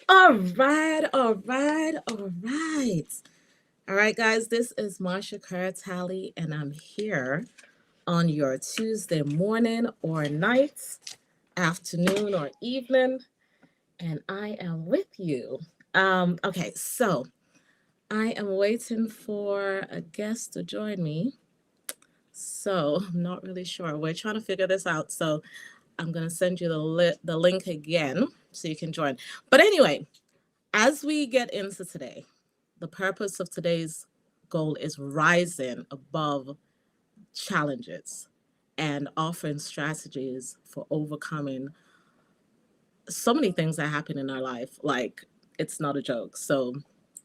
All right, all right, all right. All right, guys, this is Marsha Kerr Talley, and I'm here on your Tuesday morning or night, afternoon or evening, and I am with you. Okay, so I am waiting for a guest to join me. So I'm not really sure. We're trying to figure this out. So I'm gonna send you the link again so you can join. But anyway, as we get into today, the purpose of today's goal is rising above challenges and offering strategies for overcoming so many things that happen in our life. Like, it's not a joke. So,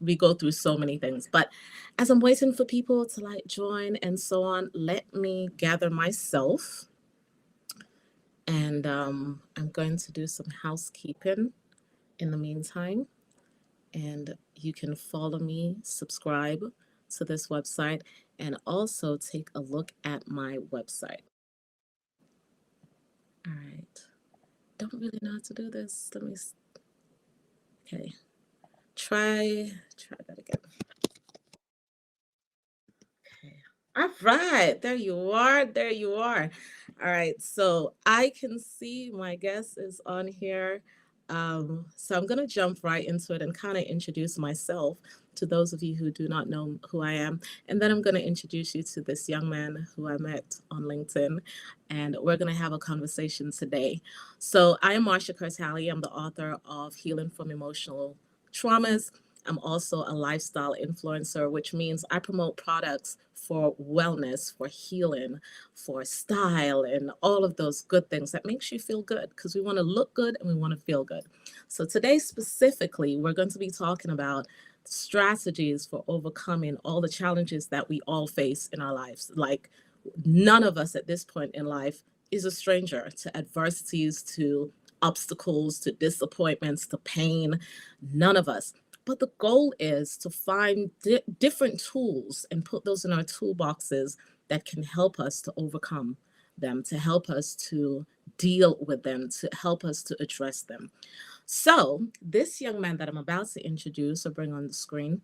we go through so many things. But as I'm waiting for people to like join and so on, let me gather myself and I'm going to do some housekeeping in the meantime. And you can follow me, subscribe to this website, and also take a look at my website. All right. Don't really know how to do this. Okay. Try that again. Okay. All right. There you are. There you are. All right. So I can see my guest is on here. So I'm going to jump right into it and kind of introduce myself to those of you who do not know who I am. And then I'm going to introduce you to this young man who I met on LinkedIn. And we're going to have a conversation today. So I am Marsha Kerr Talley. I'm the author of Healing from Emotional Traumas. I'm also a lifestyle influencer, which means I promote products for wellness, for healing, for style, and all of those good things that makes you feel good because we want to look good and we want to feel good. So today specifically, we're going to be talking about strategies for overcoming all the challenges that we all face in our lives. Like, none of us at this point in life is a stranger to adversities, to obstacles, to disappointments, to pain. None of us. But the goal is to find different tools and put those in our toolboxes that can help us to overcome them, to help us to deal with them, to help us to address them. So, this young man that I'm about to introduce or bring on the screen,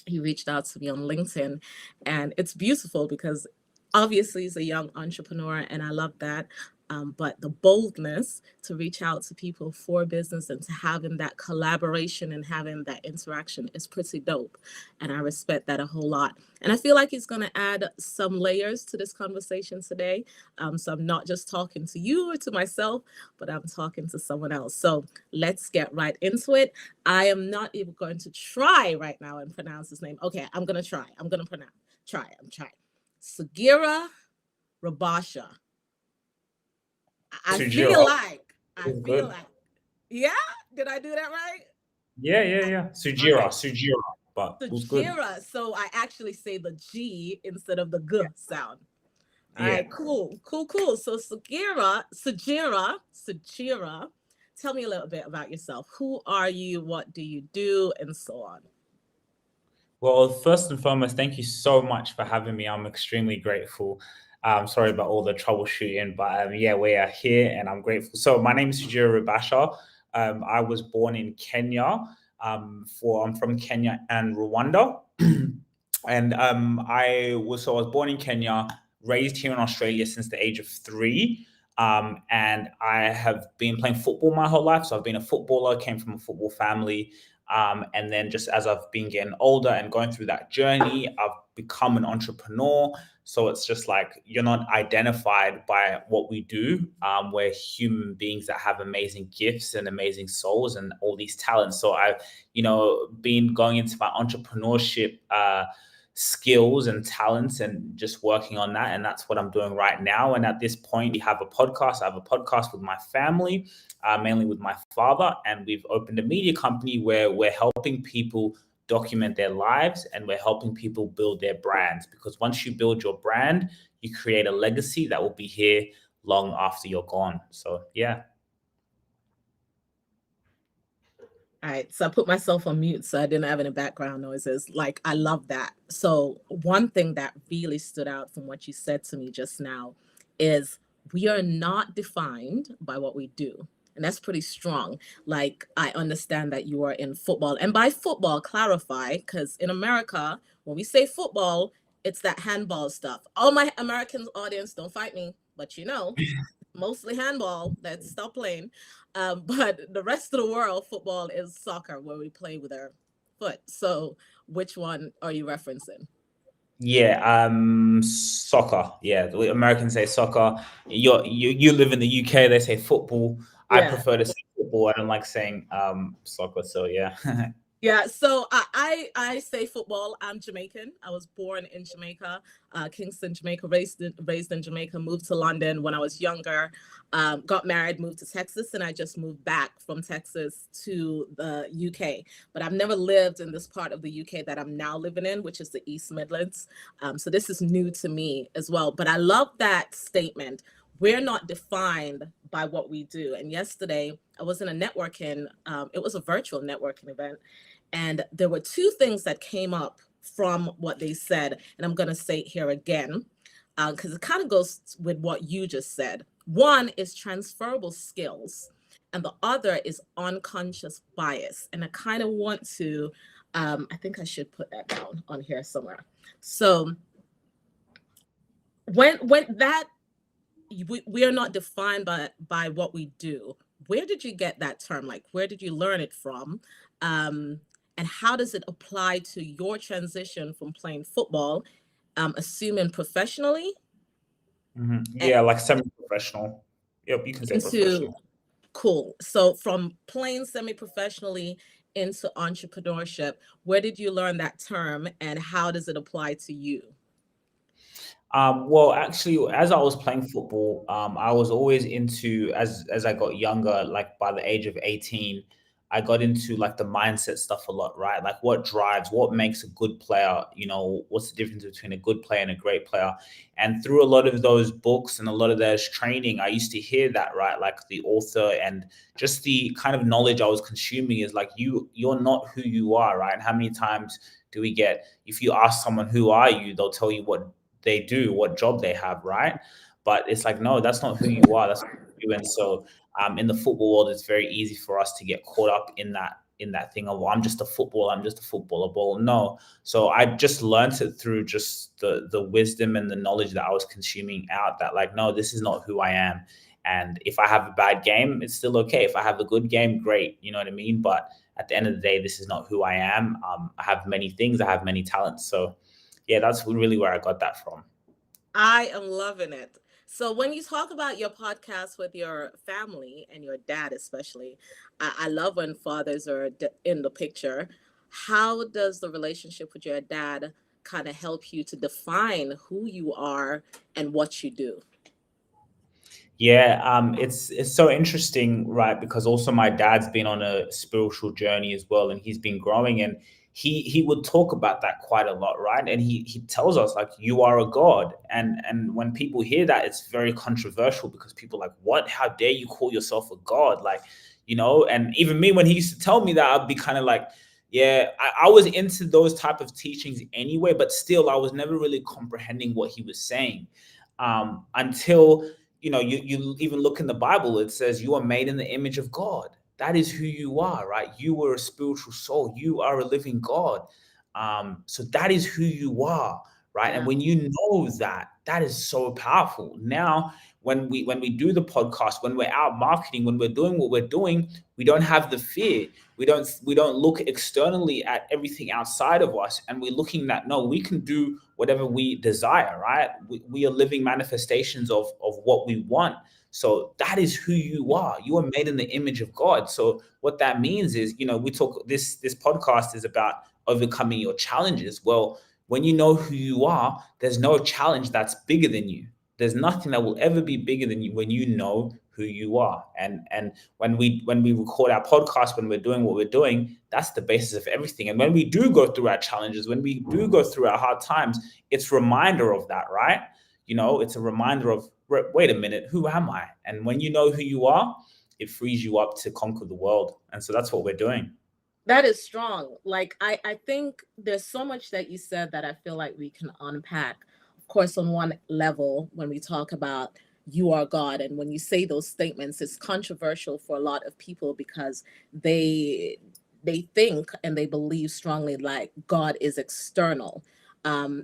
he reached out to me on LinkedIn, and it's beautiful because obviously he's a young entrepreneur, and I love that. But the boldness to reach out to people for business and to having that collaboration and having that interaction is pretty dope. And I respect that a whole lot. And I feel like he's going to add some layers to this conversation today. So I'm not just talking to you or to myself, but I'm talking to someone else. So let's get right into it. I am not even going to try right now and pronounce his name. Okay, I'm going to try. I'm going to pronounce. Try. I'm trying. Sagira Rabasha. I feel Sujiro. like, I It's feel good. like, yeah, did I do that right? Yeah. Okay, Sujira, but it was good. Sajira. So I actually say the G instead of the G sound. All Yeah. right, cool, cool, cool. So Sajira, tell me a little bit about yourself. Who are you? What do you do? And so on. Well, first and foremost, thank you so much for having me. I'm extremely grateful. Sorry about all the troubleshooting, but yeah, we are here and I'm grateful. So my name is Sujiro Rubasha. I was born in Kenya. I'm from Kenya and Rwanda, and I was born in Kenya, raised here in Australia since the age of 3. And I have been playing football my whole life. So I've been a footballer, came from a football family. And then just as I've been getting older and going through that journey, I've become an entrepreneur. So it's just like you're not identified by what we do. We're human beings that have amazing gifts and amazing souls and all these talents. So I've, been going into my entrepreneurship skills and talents and just working on that. And that's what I'm doing right now. And at this point, we have a podcast. I have a podcast with my family, mainly with my father. And we've opened a media company where we're helping people document their lives and we're helping people build their brands. Because once you build your brand, you create a legacy that will be here long after you're gone. So, yeah. All right, so I put myself on mute so I didn't have any background noises. Like, I love that. So, one thing that really stood out from what you said to me just now is we are not defined by what we do. and that's pretty strong. Like, I understand that you are in football, and by football, clarify, because in America, when we say football, it's that handball stuff. All my American audience, don't fight me, but mostly handball. Let's stop playing. But the rest of the world, football is soccer, where we play with our foot. So, which one are you referencing? Yeah, soccer. Yeah, the way Americans say soccer. You live in the UK, they say football. I Yeah. prefer to say football. I don't like saying soccer. So yeah. Yeah, so I say football. I'm Jamaican. I was born in Jamaica, Kingston, Jamaica. Raised in Jamaica. Moved to London when I was younger. Got married, moved to Texas, and I just moved back from Texas to the UK. But I've never lived in this part of the UK that I'm now living in, which is the East Midlands. So this is new to me as well. But I love that statement. We're not defined by what we do. And yesterday, I was in a networking. It was a virtual networking event, and there were two things that came up from what they said. And I'm going to say it here again, because it kind of goes with what you just said. One is transferable skills, and the other is unconscious bias. And I kind of want to, I think I should put that down on here somewhere. So when that we are not defined by what we do. Where did you get that term? Like, where did you learn it from? Um, and how does it apply to your transition from playing football, assuming professionally, Yeah, like semi-professional. Yep, you can say into professional. cool. So from playing semi-professionally into entrepreneurship, where did you learn that term, and how does it apply to you? Well, actually, as I was playing football, I was always into as I got younger, like by the age of 18, I got into like the mindset stuff a lot, right? Like what drives, what makes a good player, what's the difference between a good player and a great player? And through a lot of those books and a lot of those training, I used to hear that, right? Like the author and just the kind of knowledge I was consuming is like you're not who you are, right? How many times do we get if you ask someone who are you, they'll tell you what they do, what job they have, right? But it's like, no, that's not who you are. That's not you. And so, in the football world, it's very easy for us to get caught up in that thing of, well, I'm just a footballer, I'm just a footballer. Well, no. So I just learned it through just the wisdom and the knowledge that I was consuming out. That like, no, this is not who I am. And if I have a bad game, it's still okay. If I have a good game, great. You know what I mean? But at the end of the day, this is not who I am. I have many things. I have many talents. So yeah, that's really where I got that from. I am loving it. So when you talk about your podcast with your family and your dad, especially, I love when fathers are in the picture. How does the relationship with your dad kind of help you to define who you are and what you do? Yeah, it's so interesting, right? Because also my dad's been on a spiritual journey as well, and he's been growing, and he would talk about that quite a lot, right? And he tells us like you are a god, and when people hear that, it's very controversial because people are like, what? How dare you call yourself a god? Like, and even me when he used to tell me that, I'd be kind of like, yeah, I was into those type of teachings anyway, but still, I was never really comprehending what he was saying until you even look in the Bible, it says you are made in the image of God. That is who you are, right? You are a spiritual soul. You are a living God. So that is who you are, right? And Yeah. when you know that, that is so powerful. Now, when we do the podcast, when we're out marketing, when we're doing what we're doing, we don't have the fear. We don't look externally at everything outside of us, and we're looking at no, we can do whatever we desire, right? We are living manifestations of what we want. So that is who you are. You are made in the image of God. So what that means is, we talk this podcast is about overcoming your challenges. Well, when you know who you are, there's no challenge that's bigger than you. There's nothing that will ever be bigger than you when you know who you are. And when we record our podcast, when we're doing what we're doing, that's the basis of everything. And when we do go through our challenges, when we do go through our hard times, it's a reminder of that, right? It's a reminder of, wait a minute, who am I? And when you know who you are, it frees you up to conquer the world. And so that's what we're doing. That is strong. Like, I think there's so much that you said that I feel like we can unpack. Of course, on one level, when we talk about you are God. And when you say those statements, it's controversial for a lot of people because they they think and they believe strongly like God is external.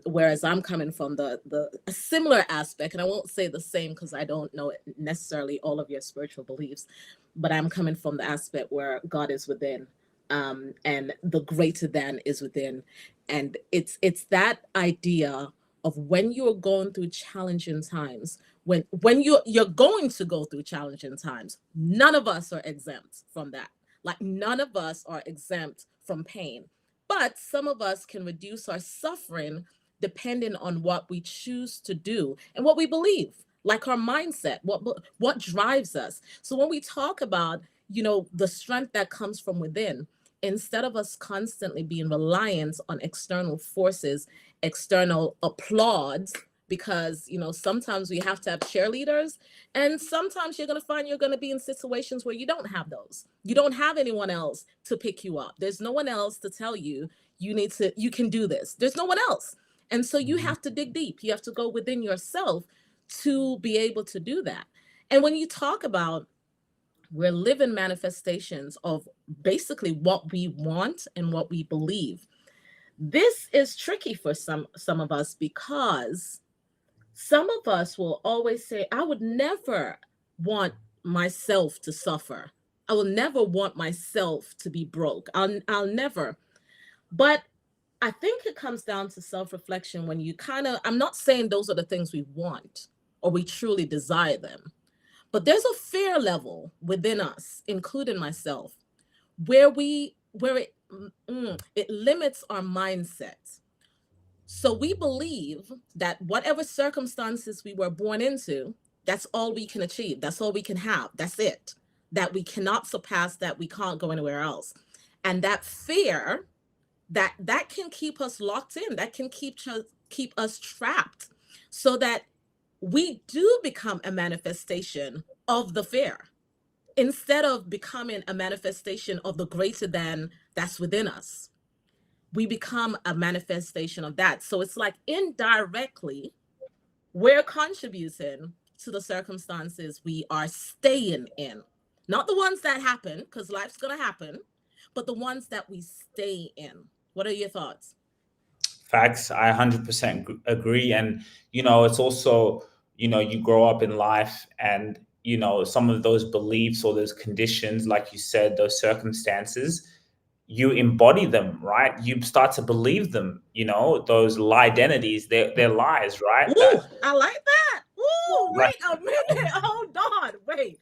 Whereas I'm coming from the a similar aspect, and I won't say the same because I don't know necessarily all of your spiritual beliefs, but I'm coming from the aspect where God is within, and the greater than is within, and it's that idea of when you're going through challenging times, when you're going to go through challenging times, none of us are exempt from that. Like none of us are exempt from pain, but some of us can reduce our suffering depending on what we choose to do and what we believe, like our mindset, what drives us. So when we talk about, the strength that comes from within, instead of us constantly being reliant on external forces, external applause, because sometimes we have to have cheerleaders, and sometimes you're going to find you're going to be in situations where you don't have those. You don't have anyone else to pick you up. There's no one else to tell you you can do this. There's no one else. And so you Mhm. have to dig deep. You have to go within yourself to be able to do that. And when you talk about, we're living manifestations of basically what we want and what we believe. This is tricky for some of us because some of us will always say, I would never want myself to suffer. I will never want myself to be broke. I'll never. But I think it comes down to self-reflection when you kind of, I'm not saying those are the things we want or we truly desire them, but there's a fear level within us, including myself, where it limits our mindset. So we believe that whatever circumstances we were born into, that's all we can achieve. That's all we can have. That's it. That we cannot surpass, that we can't go anywhere else. And that fear, that can keep us locked in, that can keep us trapped, so that we do become a manifestation of the fear instead of becoming a manifestation of the greater than that's within us. We become a manifestation of that. So it's like indirectly, we're contributing to the circumstances we are staying in. Not the ones that happen, because life's going to happen, but the ones that we stay in. What are your thoughts? Facts. I 100% agree. And, it's also, you grow up in life and, some of those beliefs or those conditions, like you said, those circumstances, you embody them, right? You start to believe them, those lie identities, they're lies, right? Ooh, I like that. Ooh, Like, wait a minute. Hold on. Wait.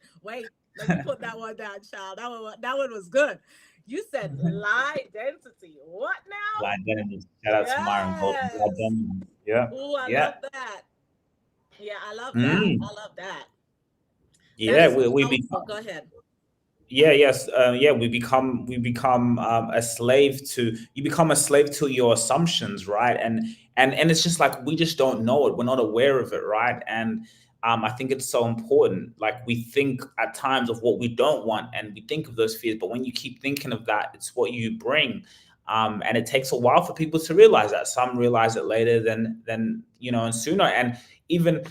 Let me put that one down, child. That one was good. You said lie identity. What lie now? identities. Shout out to Myron Golden. Lie Yes. identities. Yeah. Ooh, I Yeah. love that. Yeah, I love that. Mm. I love that. That Yeah. is We powerful. become, Go ahead. yeah, yes, yeah, we become a slave to, you become a slave to your assumptions, right? And it's just like we just don't know it, we're not aware of it, right? And I think it's so important, like we think at times of what we don't want and we think of those fears, but when you keep thinking of that, it's what you bring. And it takes a while for people to realize that. Some realize it later than and sooner. And even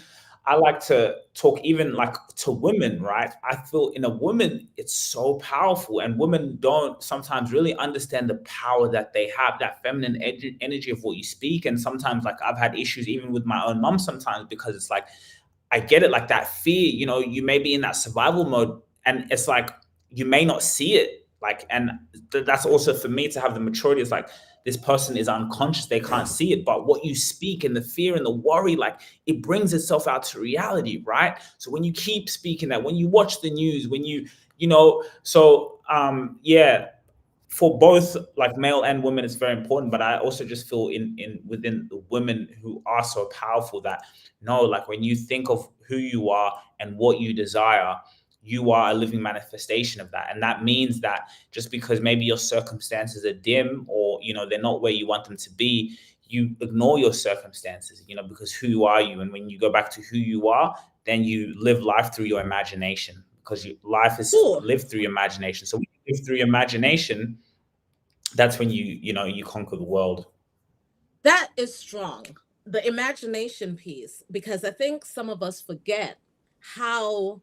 I like to talk even like to women, right? I feel in a woman, it's so powerful, and women don't sometimes really understand the power that they have, that feminine energy of what you speak. And sometimes, like, I've had issues even with my own mom sometimes because it's like, I get it, like that fear, you may be in that survival mode, and it's like you may not see it. Like, and that's also for me to have the maturity. It's like this person is unconscious, they can't see it, but what you speak and the fear and the worry, like it brings itself out to reality, right? So when you keep speaking that, when you watch the news, when yeah, for both like male and women it's very important, but I also just feel in within the women who are so powerful that no, like when you think of who you are and what you desire, you are a living manifestation of that. And that means that just because maybe your circumstances are dim or they're not where you want them to be, you ignore your circumstances, because who are you? And when you go back to who you are, then you live life through your imagination, because life is Ooh, lived through your imagination. So when you live through your imagination, that's when you conquer the world. that is strong. The imagination piece, because I think some of us forget. how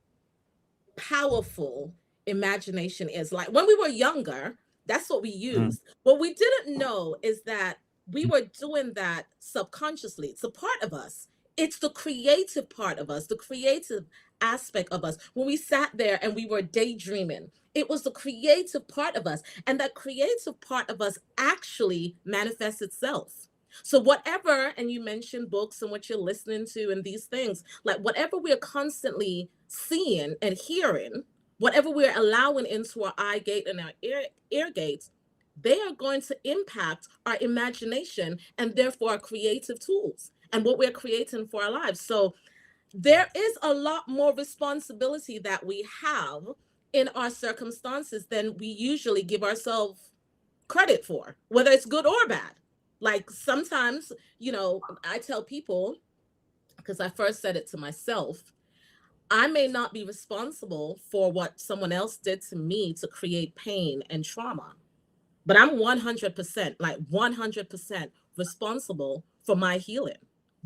powerful imagination is. Like when we were younger, that's what we Mm. used. What we didn't know is that we were doing that subconsciously. It's a part of us. It's the creative part of us, the creative aspect of us. When we sat there and we were daydreaming, it was the creative part of us. And that creative part of us actually manifests itself. So, whatever, and you mentioned books and what you're listening to and these things, like whatever we're constantly seeing and hearing, whatever we're allowing into our eye gate and our ear gates, they are going to impact our imagination and therefore our creative tools and what we're creating for our lives. So there is a lot more responsibility that we have in our circumstances than we usually give ourselves credit for, whether it's good or bad. Like sometimes, I tell people, because I first said it to myself, I may not be responsible for what someone else did to me to create pain and trauma, but I'm 100%, like 100% responsible for my healing.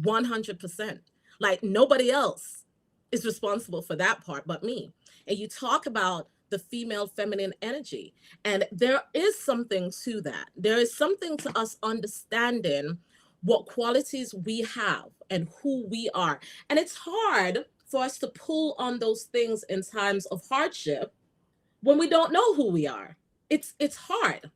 100%. Like nobody else is responsible for that part but me. And you talk about the female feminine energy, and there is something to that. There is something to us understanding what qualities we have and who we are. And it's hard for us to pull on those things in times of hardship when we don't know who we are. It's hard.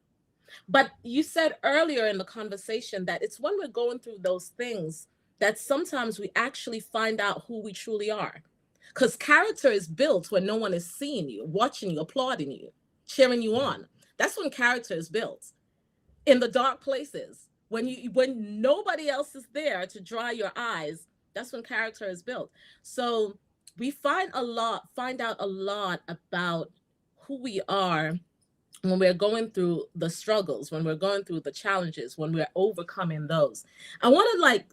But you said earlier in the conversation that it's when we're going through those things that sometimes we actually find out who we truly are. Because character is built when no one is seeing you, watching you, applauding you, cheering you on. That's when character is built. In the dark places, when nobody else is there to dry your eyes, that's when character is built. So we find out a lot about who we are when we're going through the struggles, when we're going through the challenges, when we're overcoming those. I want to like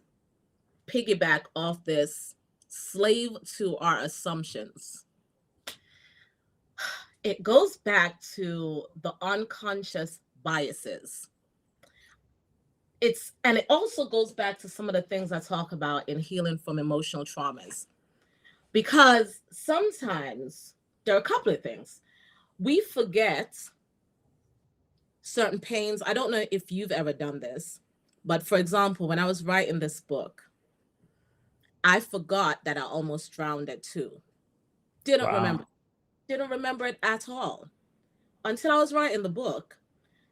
piggyback off this slave to our assumptions. It goes back to the unconscious biases. And it also goes back to some of the things I talk about in healing from emotional traumas. Because sometimes there are a couple of things. We forget certain pains. I don't know if you've ever done this, but for example, when I was writing this book, I forgot that I almost drowned at two. Didn't remember. Wow. Didn't remember it at all until I was writing the book.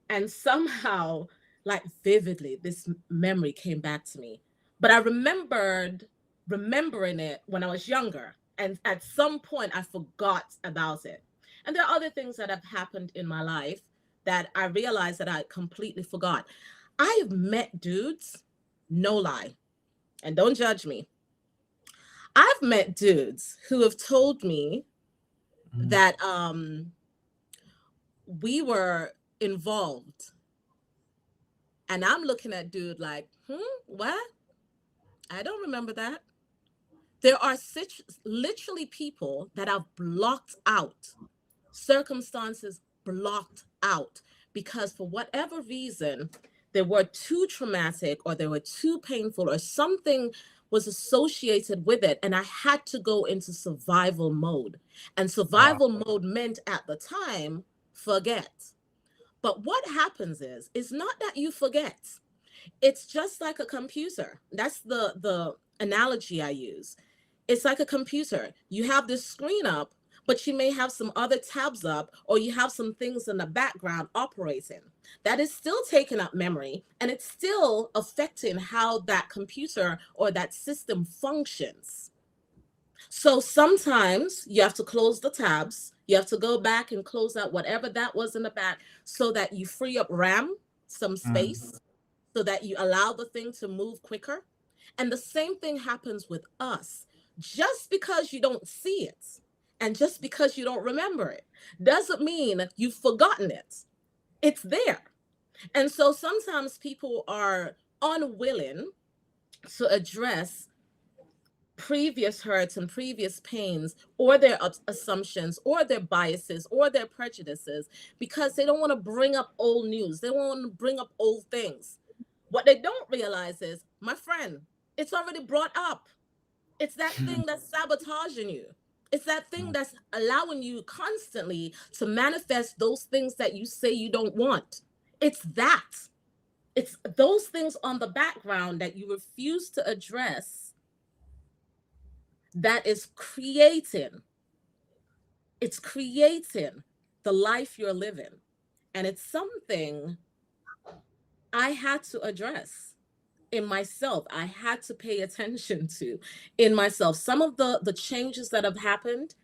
And somehow, like vividly, this memory came back to me. But I remembered remembering it when I was younger. And at some point, I forgot about it. And there are other things that have happened in my life that I realized that I completely forgot. I've met dudes, no lie, and don't judge me. I've met dudes who have told me Mm. that we were involved. And I'm looking at dude like, what? I don't remember that. There are literally people that have blocked out, circumstances blocked out, because for whatever reason, they were too traumatic or they were too painful or something was associated with it. And I had to go into survival mode. And Wow. survival mode meant at the time, forget. But what happens is, it's not that you forget. It's just like a computer. That's the analogy I use. It's like a computer. You have this screen up, but you may have some other tabs up, or you have some things in the background operating. That is still taking up memory, and it's still affecting how that computer or that system functions. So sometimes you have to close the tabs. You have to go back and close out whatever that was in the back so that you free up RAM, some Mm. space, so that you allow the thing to move quicker. And the same thing happens with us. Just because you don't see it and just because you don't remember it doesn't mean you've forgotten it. It's there. And so sometimes people are unwilling to address previous hurts and previous pains or their assumptions or their biases or their prejudices because they don't want to bring up old news. They don't want to bring up old things. What they don't realize is, my friend, it's already brought up. It's that thing that's sabotaging you. It's that thing that's allowing you constantly to manifest those things that you say you don't want. It's that. It's those things on the background that you refuse to address that is creating, it's creating the life you're living. And it's something I had to address in myself. I had to pay attention to in myself. Some of the changes that have happened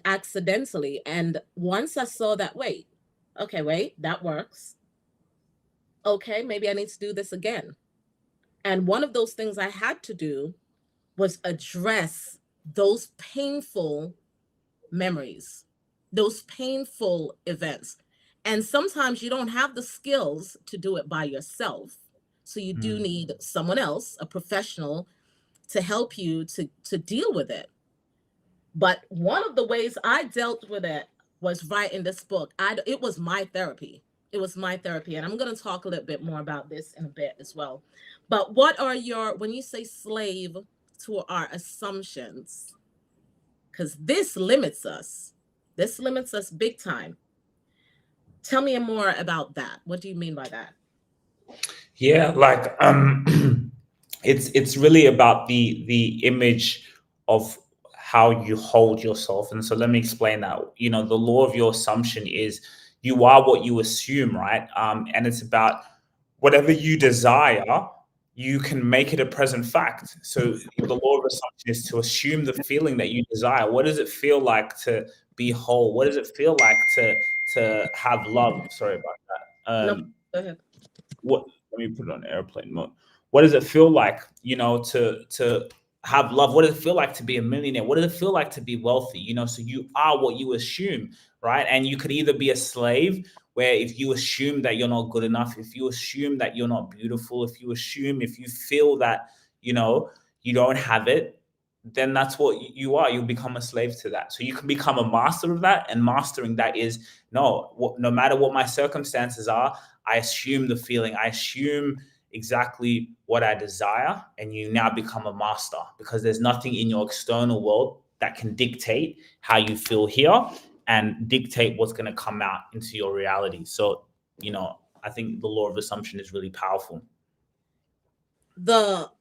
accidentally. And once I saw that, wait, okay, wait, that works. Okay, maybe I need to do this again. And one of those things I had to do was address those painful memories, those painful events. And sometimes you don't have the skills to do it by yourself. So you do Mm. need someone else, a professional, to help you to deal with it. But one of the ways I dealt with it was writing this book. It was my therapy. It was my therapy. And I'm going to talk a little bit more about this in a bit as well. But what are your, when you say slave to our assumptions, because this limits us big time. Tell me more about that. What do you mean by that? Yeah, like it's really about the image of how you hold yourself. And so let me explain that. You know, the law of your assumption is you are what you assume, right? And it's about whatever you desire, you can make it a present fact. So the law of assumption is to assume the feeling that you desire. What does it feel like to be whole? What does it feel like to have love? Sorry about that. No, go ahead. What, let me put it on airplane mode. What does it feel like, to have love? What does it feel like to be a millionaire? What does it feel like to be wealthy? So you are what you assume, right? And you could either be a slave, where if you assume that you're not good enough, if you assume that you're not beautiful, if you feel that, you know you don't have it, then that's what you are. You'll become a slave to that. So you can become a master of that, and mastering that is, no matter what my circumstances are, I assume the feeling, I assume exactly what I desire, and you now become a master, because there's nothing in your external world that can dictate how you feel here and dictate what's going to come out into your reality. So, I think the law of assumption is really powerful. The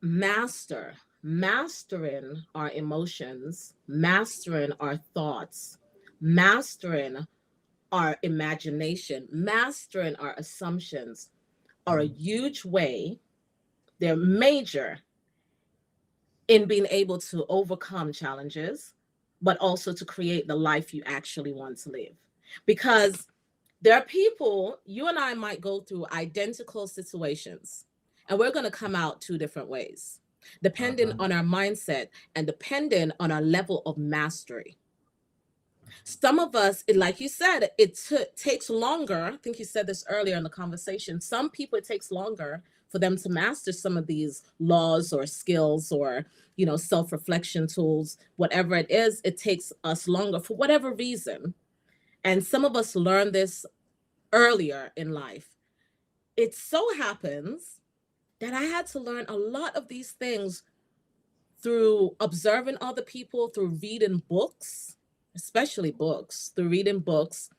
mastering our emotions, mastering our thoughts, mastering our imagination, mastering our assumptions are a huge way, they're major in being able to overcome challenges, but also to create the life you actually want to live. Because there are people, you and I might go through identical situations, and we're going to come out two different ways, depending Uh-huh. on our mindset and depending on our level of mastery. Some of us, like you said, takes longer. I think you said this earlier in the conversation. Some people, it takes longer for them to master some of these laws or skills or, self-reflection tools, whatever it is, it takes us longer for whatever reason. And some of us learn this earlier in life. It so happens that I had to learn a lot of these things through observing other people, through reading books, especially books, through reading books,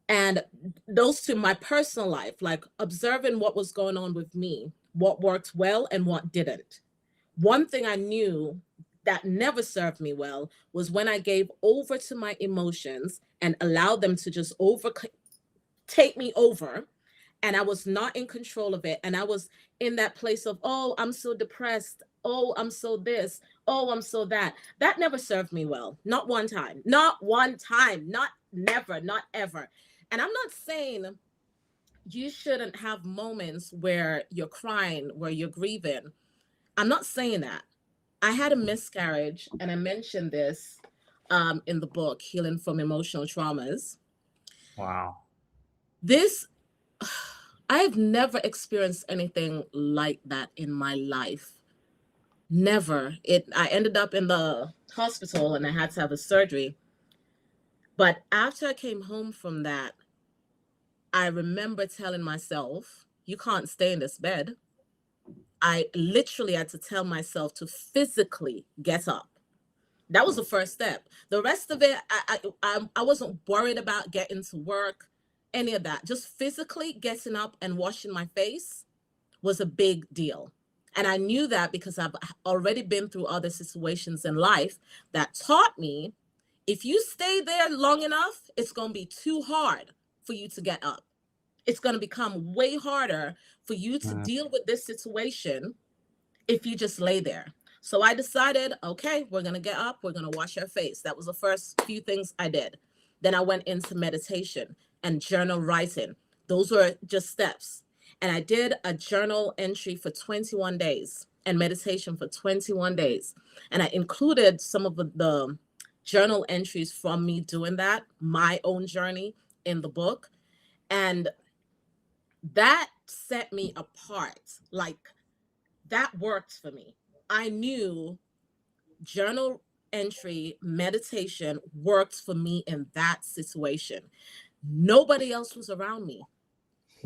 and those to my personal life, like observing what was going on with me, what worked well and what didn't. One thing I knew that never served me well was when I gave over to my emotions and allowed them to just take me over, and I was not in control of it. And I was in that place of, oh, I'm so depressed. Oh, I'm so this. Oh, I'm so that. That never served me well. Not one time. Not one time. Not never. Not ever. And I'm not saying you shouldn't have moments where you're crying, where you're grieving. I'm not saying that. I had a miscarriage, and I mentioned this in the book, Healing from Emotional Traumas. Wow. This I've never experienced anything like that in my life. Never. I ended up in the hospital and I had to have a surgery. But after I came home from that, I remember telling myself, you can't stay in this bed. I literally had to tell myself to physically get up. That was the first step. The rest of it, I wasn't worried about getting to work, any of that. Just physically getting up and washing my face was a big deal. And I knew that because I've already been through other situations in life that taught me if you stay there long enough, it's going to be too hard for you to get up. It's going to become way harder for you to Mm. deal with this situation if you just lay there. So I decided, okay, we're going to get up, we're going to wash our face. That was the first few things I did. Then I went into meditation and journal writing. Those were just steps. And I did a journal entry for 21 days and meditation for 21 days. And I included some of the journal entries from me doing that, my own journey in the book. And that set me apart. Like, that worked for me. I knew journal entry, meditation worked for me in that situation. Nobody else was around me.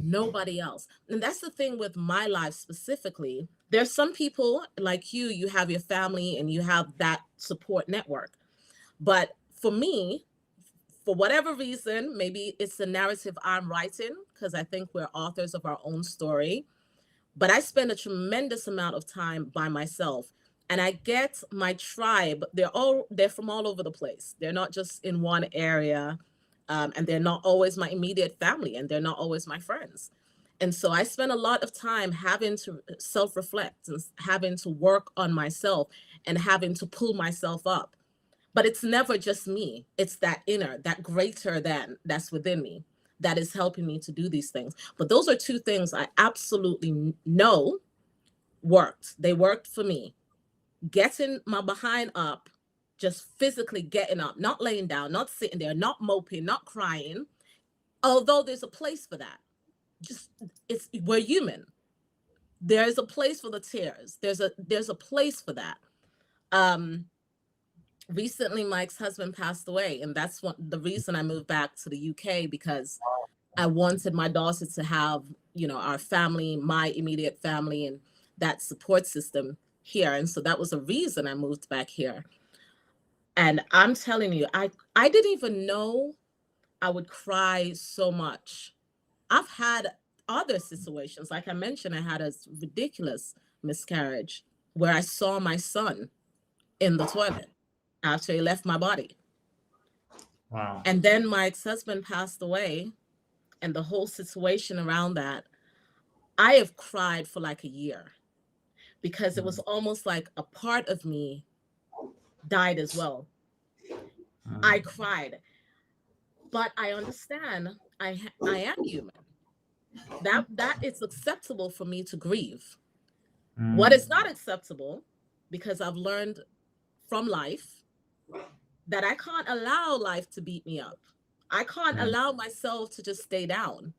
Nobody else. And that's the thing with my life specifically. There's some people like you have your family and you have that support network. But for me, for whatever reason, maybe it's the narrative I'm writing, because I think we're authors of our own story, but I spend a tremendous amount of time by myself. And I get my tribe, they're from all over the place. They're not just in one area. And they're not always my immediate family, and they're not always my friends. And so I spend a lot of time having to self-reflect and having to work on myself and having to pull myself up. But it's never just me. It's that inner, that greater than that's within me that is helping me to do these things. But those are two things I absolutely know worked. They worked for me. Getting my behind up, just physically getting up, not laying down, not sitting there, not moping, not crying. Although there's a place for that. Just it's we're human. There's a place for the tears. There's a place for that. Um Recently my ex-husband passed away, and that's what the reason I moved back to the UK, because I wanted my daughter to have, our family, my immediate family, and that support system here. And so that was a reason I moved back here. And I'm telling you, I didn't even know I would cry so much. I've had other situations, like I mentioned, I had a ridiculous miscarriage where I saw my son in the toilet after he left my body. Wow. And then my ex-husband passed away, and the whole situation around that, I have cried for like a year, because it was Mm. almost like a part of me died as well. I Mm. cried, but I understand I am human. That it's acceptable for me to grieve. What Mm. is not acceptable, because I've learned from life that I can't allow life to beat me up. I can't Mm. allow myself to just stay down.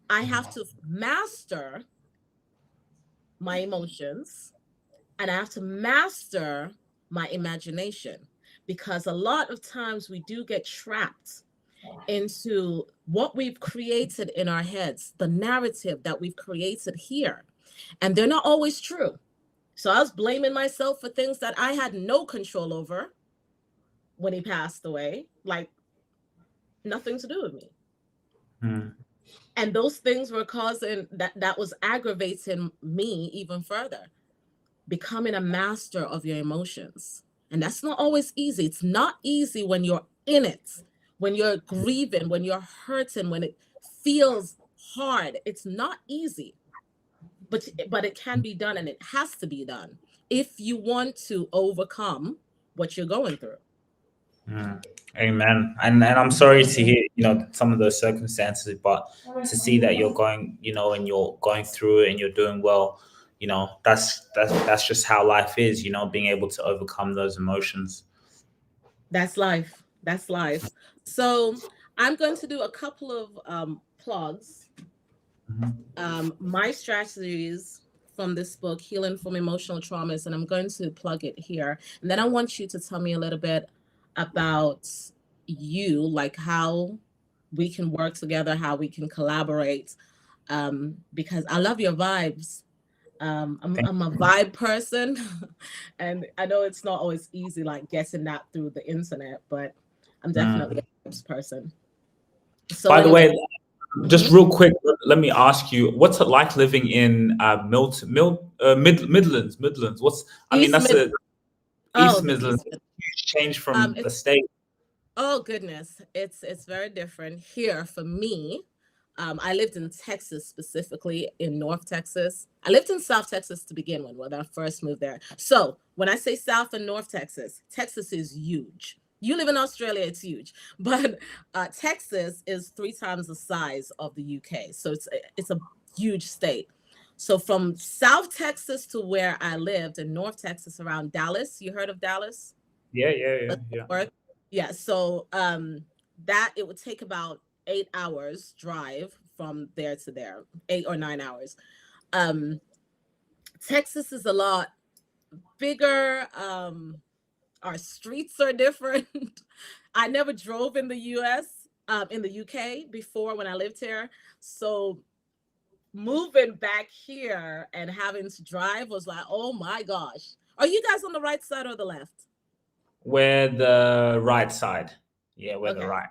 I have to master my emotions, and I have to master my imagination, because a lot of times we do get trapped into what we've created in our heads, the narrative that we've created here, and they're not always true. So I was blaming myself for things that I had no control over when he passed away, like nothing to do with me. Mm. And those things were causing that was aggravating me even further. Becoming a master of your emotions. And that's not always easy. It's not easy when you're in it, when you're grieving, when you're hurting, when it feels hard. It's not easy, but it can be done, and it has to be done if you want to overcome what you're going through. Mm. Amen. And I'm sorry to hear, some of those circumstances, but to see that you're going, and you're going through it and you're doing well, that's just how life is, being able to overcome those emotions. That's life. That's life. So I'm going to do a couple of plugs. Mhm. My strategies from this book, Healing from Emotional Traumas, and I'm going to plug it here. And then I want you to tell me a little bit about you, like how we can work together, how we can collaborate, because I love your vibes. I'm a vibe person, and I know it's not always easy, like getting that through the internet, but I'm definitely Mm. a vibes person. So By the anyway, way, just mhm. real quick, let me ask you, what's it like living in Midlands? Midlands. I mean, East that's Mid. a Oh, East the Midlands, East Mid. huge change from the It's state. Oh goodness, it's very different here for me. I lived in Texas, specifically in North Texas. I lived in South Texas to begin with when I first moved there. So when I say South and North Texas, Texas is huge. You live in Australia, it's huge, but Texas is 3 times the size of the UK. So it's a huge state. So from South Texas to where I lived in North Texas around Dallas, you heard of Dallas? Yeah, yeah, yeah, Fort yeah. Worth? Yeah, so that it would take about 8 hours drive from there to there, 8 or 9 hours. Um, Texas is a lot bigger. Our streets are different. I never drove in the US, in the UK before when I lived here. So moving back here and having to drive was like, oh my gosh. Are you guys on the right side or the left? We're the right side. Yeah, we're the Okay. right.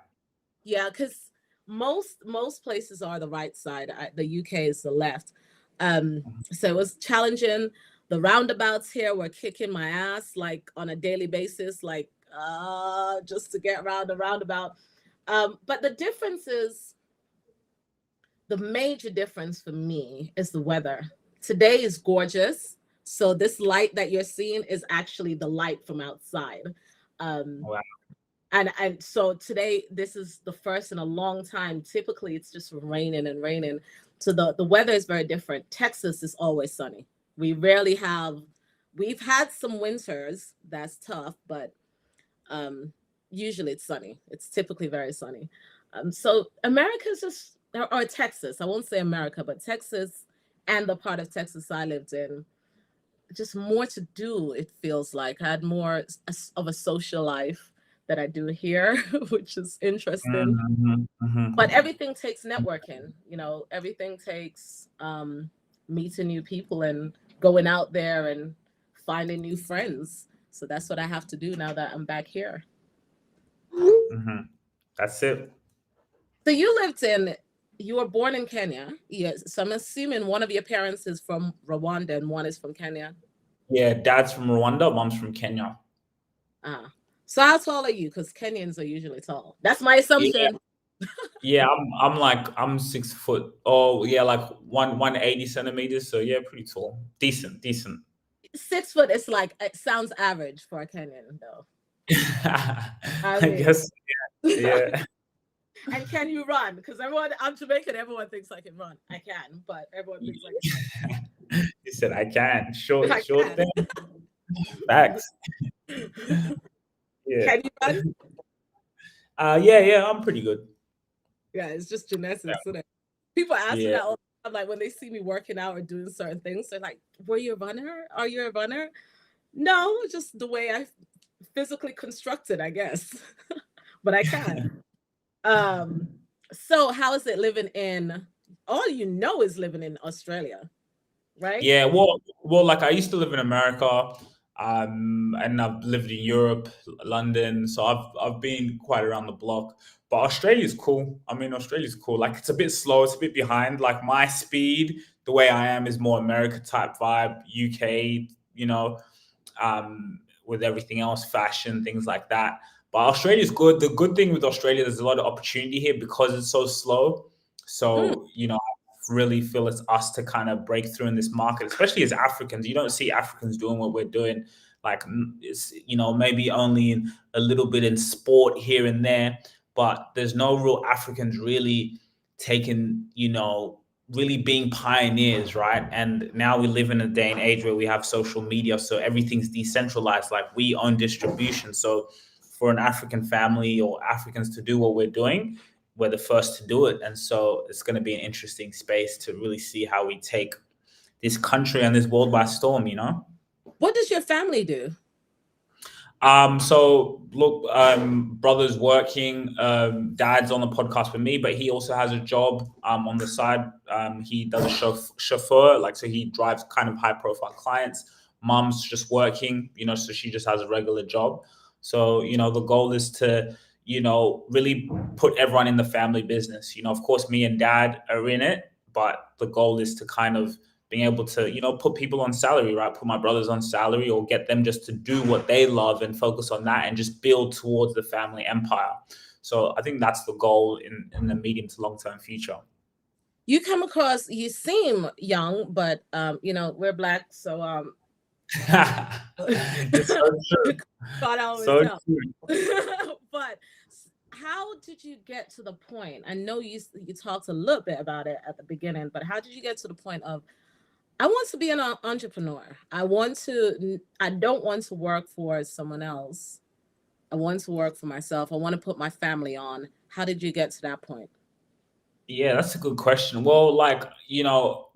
Yeah, because most places are the right side. The UK is the left. So it was challenging. The roundabouts here were kicking my ass like on a daily basis, like just to get around the roundabout. But the major difference for me is the weather. Today is gorgeous. So this light that you're seeing is actually the light from outside. Um, Wow. and so today this is the first in a long time. Typically it's just raining and raining, so the weather is very different. Texas is always sunny. We rarely have We've had some winters that's tough, but um usually it's sunny. It's typically very sunny. So America's just, or Texas, I won't say America, but Texas and the part of Texas I lived in, just more to do. It feels like I had more of a social life that I do here, which is interesting. Mhm, But mhm. everything takes networking. Everything takes meeting new people and going out there and finding new friends. So that's what I have to do now that I'm back here. Mhm. That's it. So you were born in Kenya. Yes. So I'm assuming one of your parents is from Rwanda and one is from Kenya. Yeah, dad's from Rwanda, mom's from Kenya. Ah. So how tall are you? Because Kenyans are usually tall. That's my Yeah, assumption. yeah. I'm 6 foot. Oh, yeah, like 180 centimeters. So yeah, pretty tall. Decent, decent. 6 foot is like, it sounds average for a Kenyan though. I I mean, guess. Yeah. and can you run? Because I'm Jamaican, everyone thinks I can run. I can, but everyone thinks I He said I can. can. Sure, I sure can. thing. Facts. Yeah. Can you run? Yeah, yeah. I'm pretty good. Yeah, it's just genetics, isn't it? People ask me Yeah. that all the time, like when they see me working out or doing certain things, they're like, "Were you a runner? Are you a runner?" No, just the way I physically constructed, I guess. But I can. Um, so how is it living in? All you know is living in Australia, right? Yeah, well, like I used to live in America, and I've lived in Europe, London, so I've been quite around the block. But Australia's cool. I mean, Australia's cool. Like it's a bit slow, it's a bit behind. Like my speed, the way I am, is more America type vibe, UK, with everything else, fashion, things like that. But Australia's good. The good thing with Australia, there's a lot of opportunity here because it's so slow. Mm, So, really feel it's us to kind of break through in this market, especially as Africans. You don't see Africans doing what we're doing. Like it's maybe only in a little bit in sport here and there, but there's no real Africans really taking really being pioneers, right? And now we live in a day and age where we have social media, so everything's decentralized. Like we own distribution, so for an African family or Africans to do what we're doing, we're the first to do it. And so it's going to be an interesting space to really see how we take this country and this world by storm. what does your family do? So look, brother's working, dad's on the podcast with me, but he also has a job on the side. He does a chauffeur, like so he drives kind of high profile clients. Mom's just working, so she just has a regular job. So, the goal is to, really put everyone in the family business. Of course, me and dad are in it, but the goal is to kind of being able to put people on salary, right, put my brothers on salary, or get them just to do what they love and focus on that and just build towards the family empire. So I think that's the goal in the medium to long term future. You come across, you seem young, but we're black, so It's so true. thought I always So tell. true. But how did you get to the point? I know you talked a little bit about it at the beginning, but how did you get to the point of I want to be an entrepreneur. I don't want to work for someone else. I want to work for myself. I want to put my family on. How did you get to that point? Yeah, that's a good question. Well, like,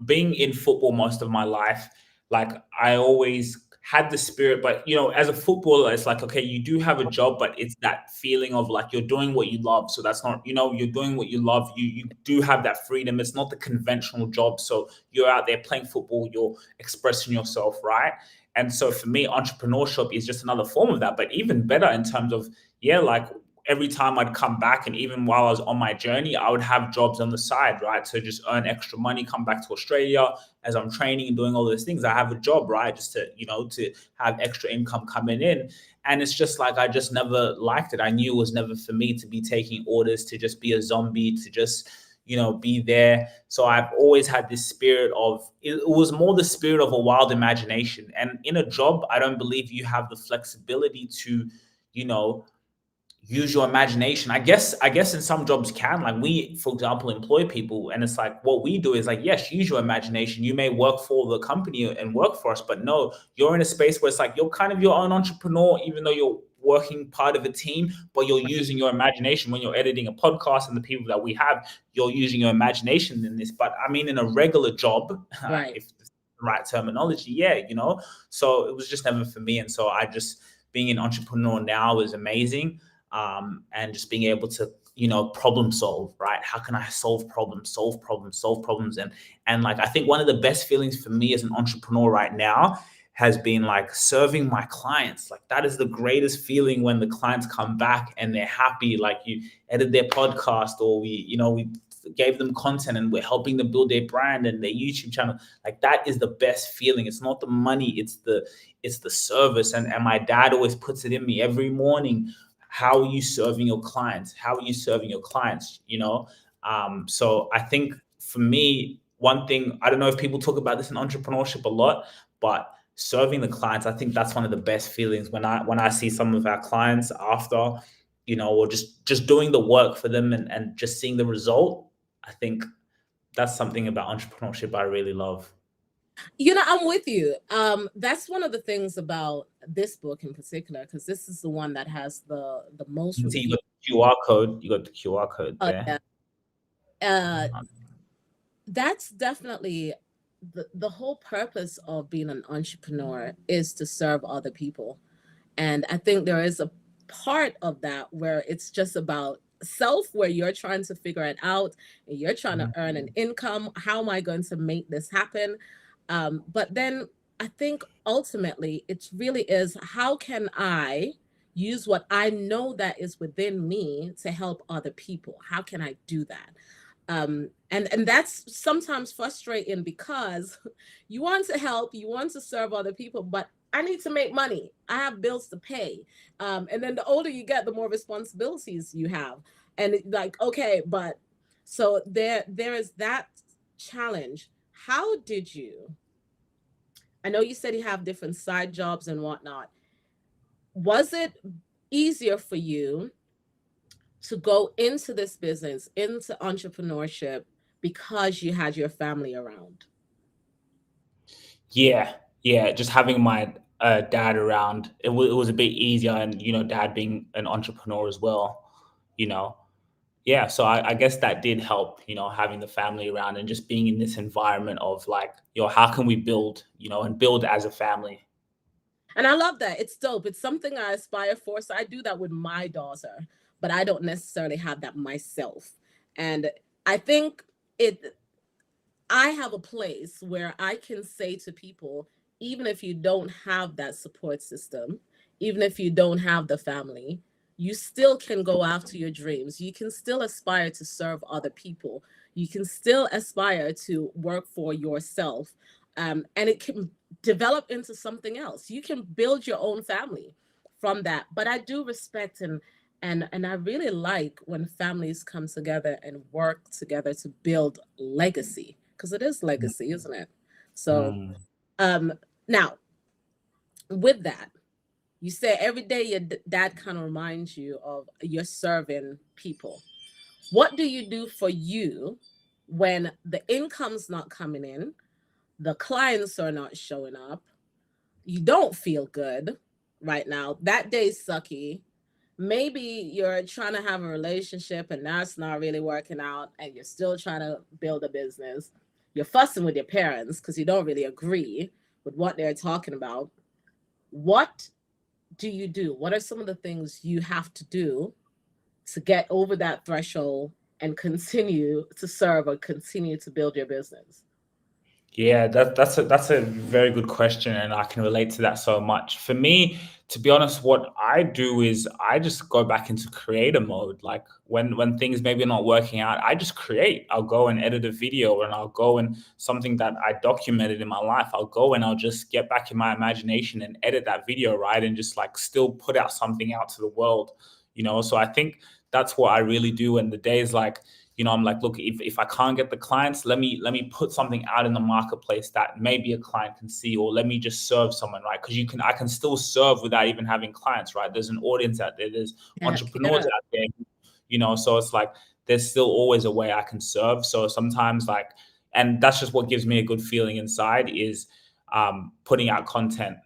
being in football most of my life, like I always had the spirit, but as a footballer, it's like, okay, you do have a job, but it's that feeling of like you're doing what you love. So that's not, you're doing what you love. You do have that freedom. It's not the conventional job. So you're out there playing football, you're expressing yourself, right? And so for me, entrepreneurship is just another form of that, but even better in terms of, yeah, like every time I'd come back, and even while I was on my journey, I would have jobs on the side, right? To just earn extra money, come back to Australia as I'm training and doing all those things. I have a job, right? Just to have extra income coming in. And it's just like, I just never liked it. I knew it was never for me to be taking orders, to just be a zombie, to just, be there. So I've always had this spirit of, it was more the spirit of a wild imagination. And in a job, I don't believe you have the flexibility to, you know, use your imagination. I guess in some jobs can, like we, for example, employ people, and it's like what we do is like, yes, use your imagination. You may work for the company and work for us, but no, you're in a space where it's like you're kind of your own entrepreneur, even though you're working part of a team, but you're using your imagination when you're editing a podcast. And the people that we have, you're using your imagination in this. But I mean, in a regular job, Right. if it's the right terminology, yeah, so it was just never for me. And so I just, being an entrepreneur now is amazing. And just being able to problem solve, right? How can I solve problems, solve problems? And like, I think one of the best feelings for me as an entrepreneur right now has been like serving my clients. Like, that is the greatest feeling, when the clients come back and they're happy, like you edit their podcast, or we gave them content and we're helping them build their brand and their YouTube channel. Like, that is the best feeling. It's not the money, it's the service. And my dad always puts it in me every morning: how are you serving your clients? How are you serving your clients? So I think for me, one thing, I don't know if people talk about this in entrepreneurship a lot, but serving the clients, I think that's one of the best feelings, when I see some of our clients after, or just doing the work for them, and just seeing the result. I think that's something about entrepreneurship I really love. I'm with you. That's one of the things about this book in particular, because this is the one that has the most You see, reviews. you got the QR code Yeah. there. Uh, that's definitely the whole purpose of being an entrepreneur is to serve other people. And I think there is a part of that where it's just about self, where you're trying to figure it out and you're trying to earn an income. How am I going to make this happen? But then I think ultimately it really is, how can I use what I know that is within me to help other people? How can I do that? And that's sometimes frustrating, because you want to help, you want to serve other people, but I need to make money. I have bills to pay. And then the older you get, the more responsibilities you have. And like, okay, but so there is that challenge. How did you? I know you said you have different side jobs and whatnot. Was it easier for you to go into this business, into entrepreneurship, because you had your family around? Yeah, yeah. Just having my dad around, it was a bit easier, and dad being an entrepreneur as well. You know, yeah. So I guess that did help. Having the family around and just being in this environment of like, how can we build? And build as a family. And I love that. It's dope. It's something I aspire for. So I do that with my daughter, but I don't necessarily have that myself. And I think it I have a place where I can say to people, even if you don't have that support system, even if you don't have the family, you still can go after your dreams. You can still aspire to serve other people. You can still aspire to work for yourself. And it can develop into something else. You can build your own family from that. But I do respect and I really like when families come together and work together to build legacy because it is legacy, isn't it? So, Mm. um, now with that, you say every day your dad kind of reminds you of you're serving people. What do you do for you when the income's not coming in, the clients are not showing up, you don't feel good right now, that day's sucky, maybe you're trying to have a relationship and that's not really working out and you're still trying to build a business, you're fussing with your parents because you don't really agree with what they're talking about. What do you do? What are some of the things you have to do to get over that threshold and continue to serve or continue to build your business? Yeah, that's a very good question, and I can relate to that so much. For me, to be honest, what I do is I just go back into creator mode. Like when things maybe are not working out, I just create. I'll go and edit a video, and I'll go and something that I documented in my life. I'll go and I'll just get back in my imagination and edit that video, right, and just like still put out something out to the world. So I think that's what I really do. And the days like I'm like, look, if I can't get the clients, let me put something out in the marketplace that maybe a client can see, or let me just serve someone, right? Because I can still serve without even having clients, right? There's an audience out there, there's Heck entrepreneurs yeah. out there, so it's like there's still always a way I can serve. So sometimes like, and that's just what gives me a good feeling inside is putting out content.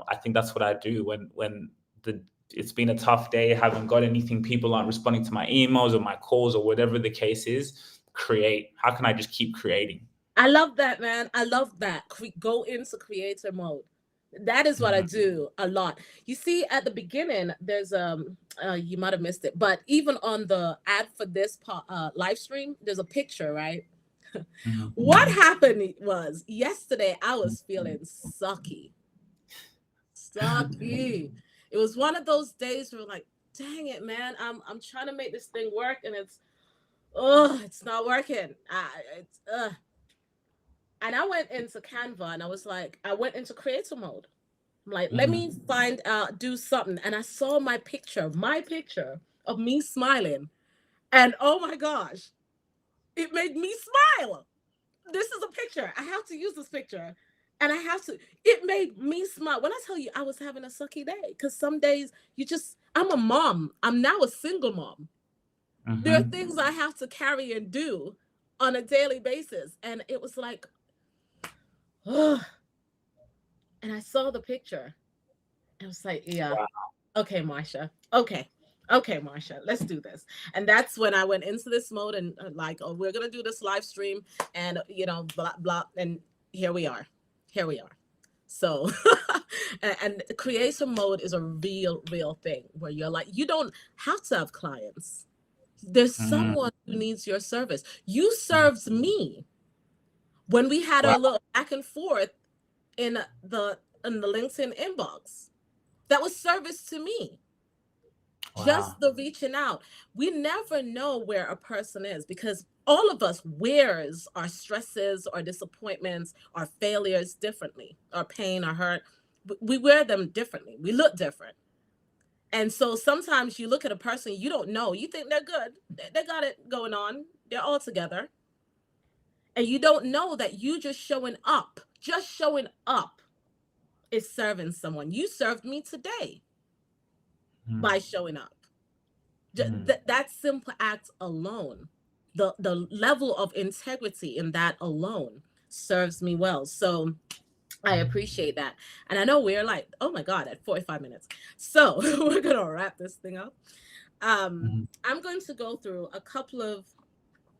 I think that's what I do when the it's been a tough day, haven't got anything, people aren't responding to my emails or my calls or whatever the case is. Create. How can I just keep creating? I love that, man. I love that. Go into creator mode. That is what I Mhm. do a lot. You see, at the beginning, there's you might have missed it, but even on the ad for this live stream, there's a picture, right? Mhm. What happened was yesterday I was feeling sucky, sucky. It was one of those days where like, dang it, man, I'm trying to make this thing work, and it's not working. And I went into Canva and I was like, I went into creator mode. I'm like, let me Mhm. find out, do something. And I saw my picture of me smiling. And oh my gosh, it made me smile. This is a picture. I have to use this picture. And it made me smile. When I tell you I was having a sucky day, because some days I'm a mom. I'm now a single mom. There are Mhm. things I have to carry and do on a daily basis. And it was like, and I saw the picture. I was like, yeah, Wow. okay, Marsha. Okay, Marsha, let's do this. And that's when I went into this mode and like, oh, we're gonna do this live stream, and blah blah. And here we are. Here we are. So, and creator mode is a real thing where you're like, you don't have to have clients. There's Mhm. someone who needs your service. You served me when we had Wow. a little back and forth in the LinkedIn inbox. That was service to me. Wow. Just the reaching out. We never know where a person is because all of us wears our stresses, our disappointments, our failures differently, our pain, our hurt. We wear them differently. We look different. And so sometimes you look at a person you don't know, you think they're good, they got it going on, they're all together. And you don't know that you just showing up is serving someone. You served me today Mhm. by showing up. Mhm. That simple act alone, the level of integrity in that alone serves me well. So I appreciate that. And I know we're like, oh my God, at 45 minutes. So we're gonna wrap this thing up. Mhm. I'm going to go through a couple of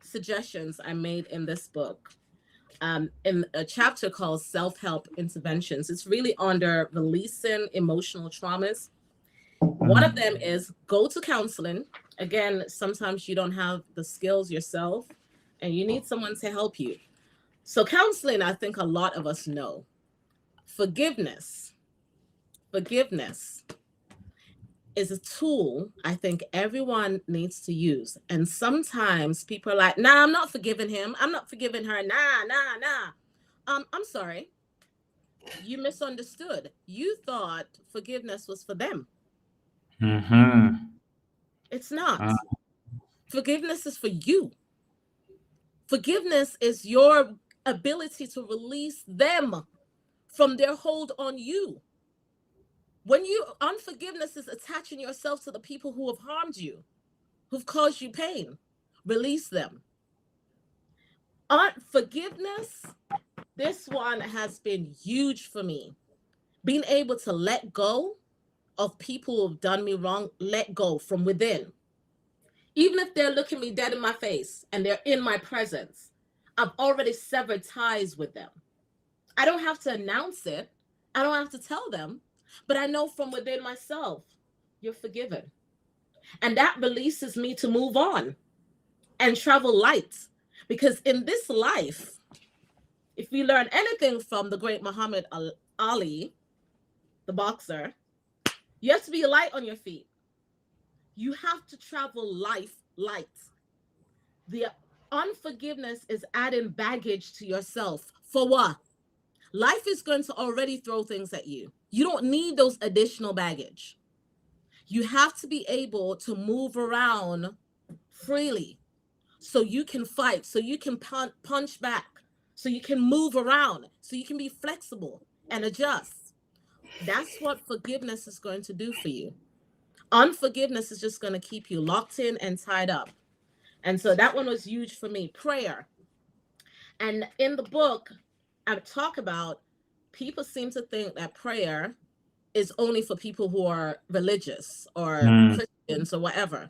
suggestions I made in this book in a chapter called Self Help Interventions. It's really under releasing emotional traumas. One of them is go to counseling. Again, sometimes you don't have the skills yourself and you need someone to help you. So, counseling, I think a lot of us know. Forgiveness. Forgiveness is a tool I think everyone needs to use. And sometimes people are like, nah, I'm not forgiving him. I'm not forgiving her. Nah, nah, nah. I'm sorry. You misunderstood. You thought forgiveness was for them. Mm-hmm. It's not. Forgiveness is for you. Forgiveness is your ability to release them from their hold on you. When you unforgiveness is attaching yourself to the people who have harmed you, who've caused you pain, release them. Unforgiveness, this one has been huge for me. Being able to let go of people who've done me wrong, let go from within. Even if they're looking me dead in my face and they're in my presence, I've already severed ties with them. I don't have to announce it, I don't have to tell them, but I know from within myself, you're forgiven. And that releases me to move on and travel light. Because in this life, if we learn anything from the great Muhammad Ali, the boxer, you have to be light on your feet. You have to travel life light. The unforgiveness is adding baggage to yourself. For what? Life is going to already throw things at you. You don't need those additional baggage. You have to be able to move around freely so you can fight, so you can punch back, so you can move around, so you can be flexible and adjust. That's what forgiveness is going to do for you. Unforgiveness is just going to keep you locked in and tied up. And so that one was huge for me. Prayer. And in the book, I talk about people seem to think that prayer is only for people who are religious or Mm. Christians or whatever.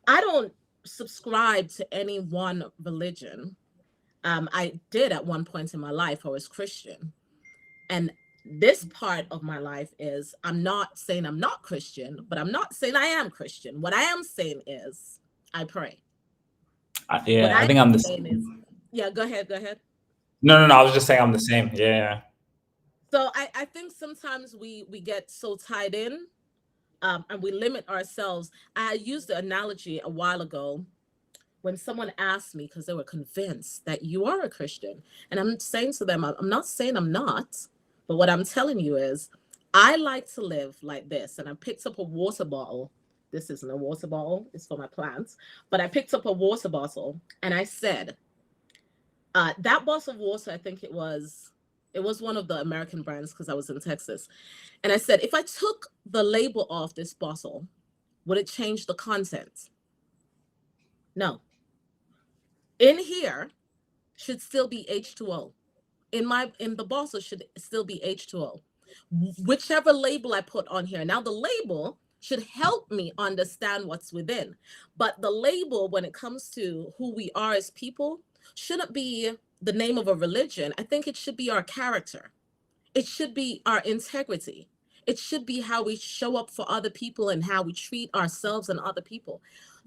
I don't subscribe to any one religion. I did at one point in my life, I was Christian. And this part of my life is I'm not saying I'm not Christian, but I'm not saying I am Christian. What I am saying is I pray. What Yeah, I I am think I'm the saying is, same. yeah, go ahead, go ahead. No, no, no. I was just saying I'm the same. Yeah. So I think sometimes we get so tied in, and we limit ourselves. I used the analogy a while ago when someone asked me because they were convinced that you are a Christian. And I'm saying to them, I'm not saying I'm not, but what I'm telling you is I like to live like this. And I picked up a water bottle. This isn't a water bottle, it's for my plants. But I picked up a water bottle and I said, that bottle of water, I think it was one of the American brands because I was in Texas. And I said, if I took the label off this bottle, would it change the content? No. In here should still be H2O. In the bottle should still be H2O. Whichever label I put on here. Now the label should help me understand what's within. But the label when it comes to who we are as people shouldn't be the name of a religion. I think it should be our character. It should be our integrity. It should be how we show up for other people and how we treat ourselves and other people.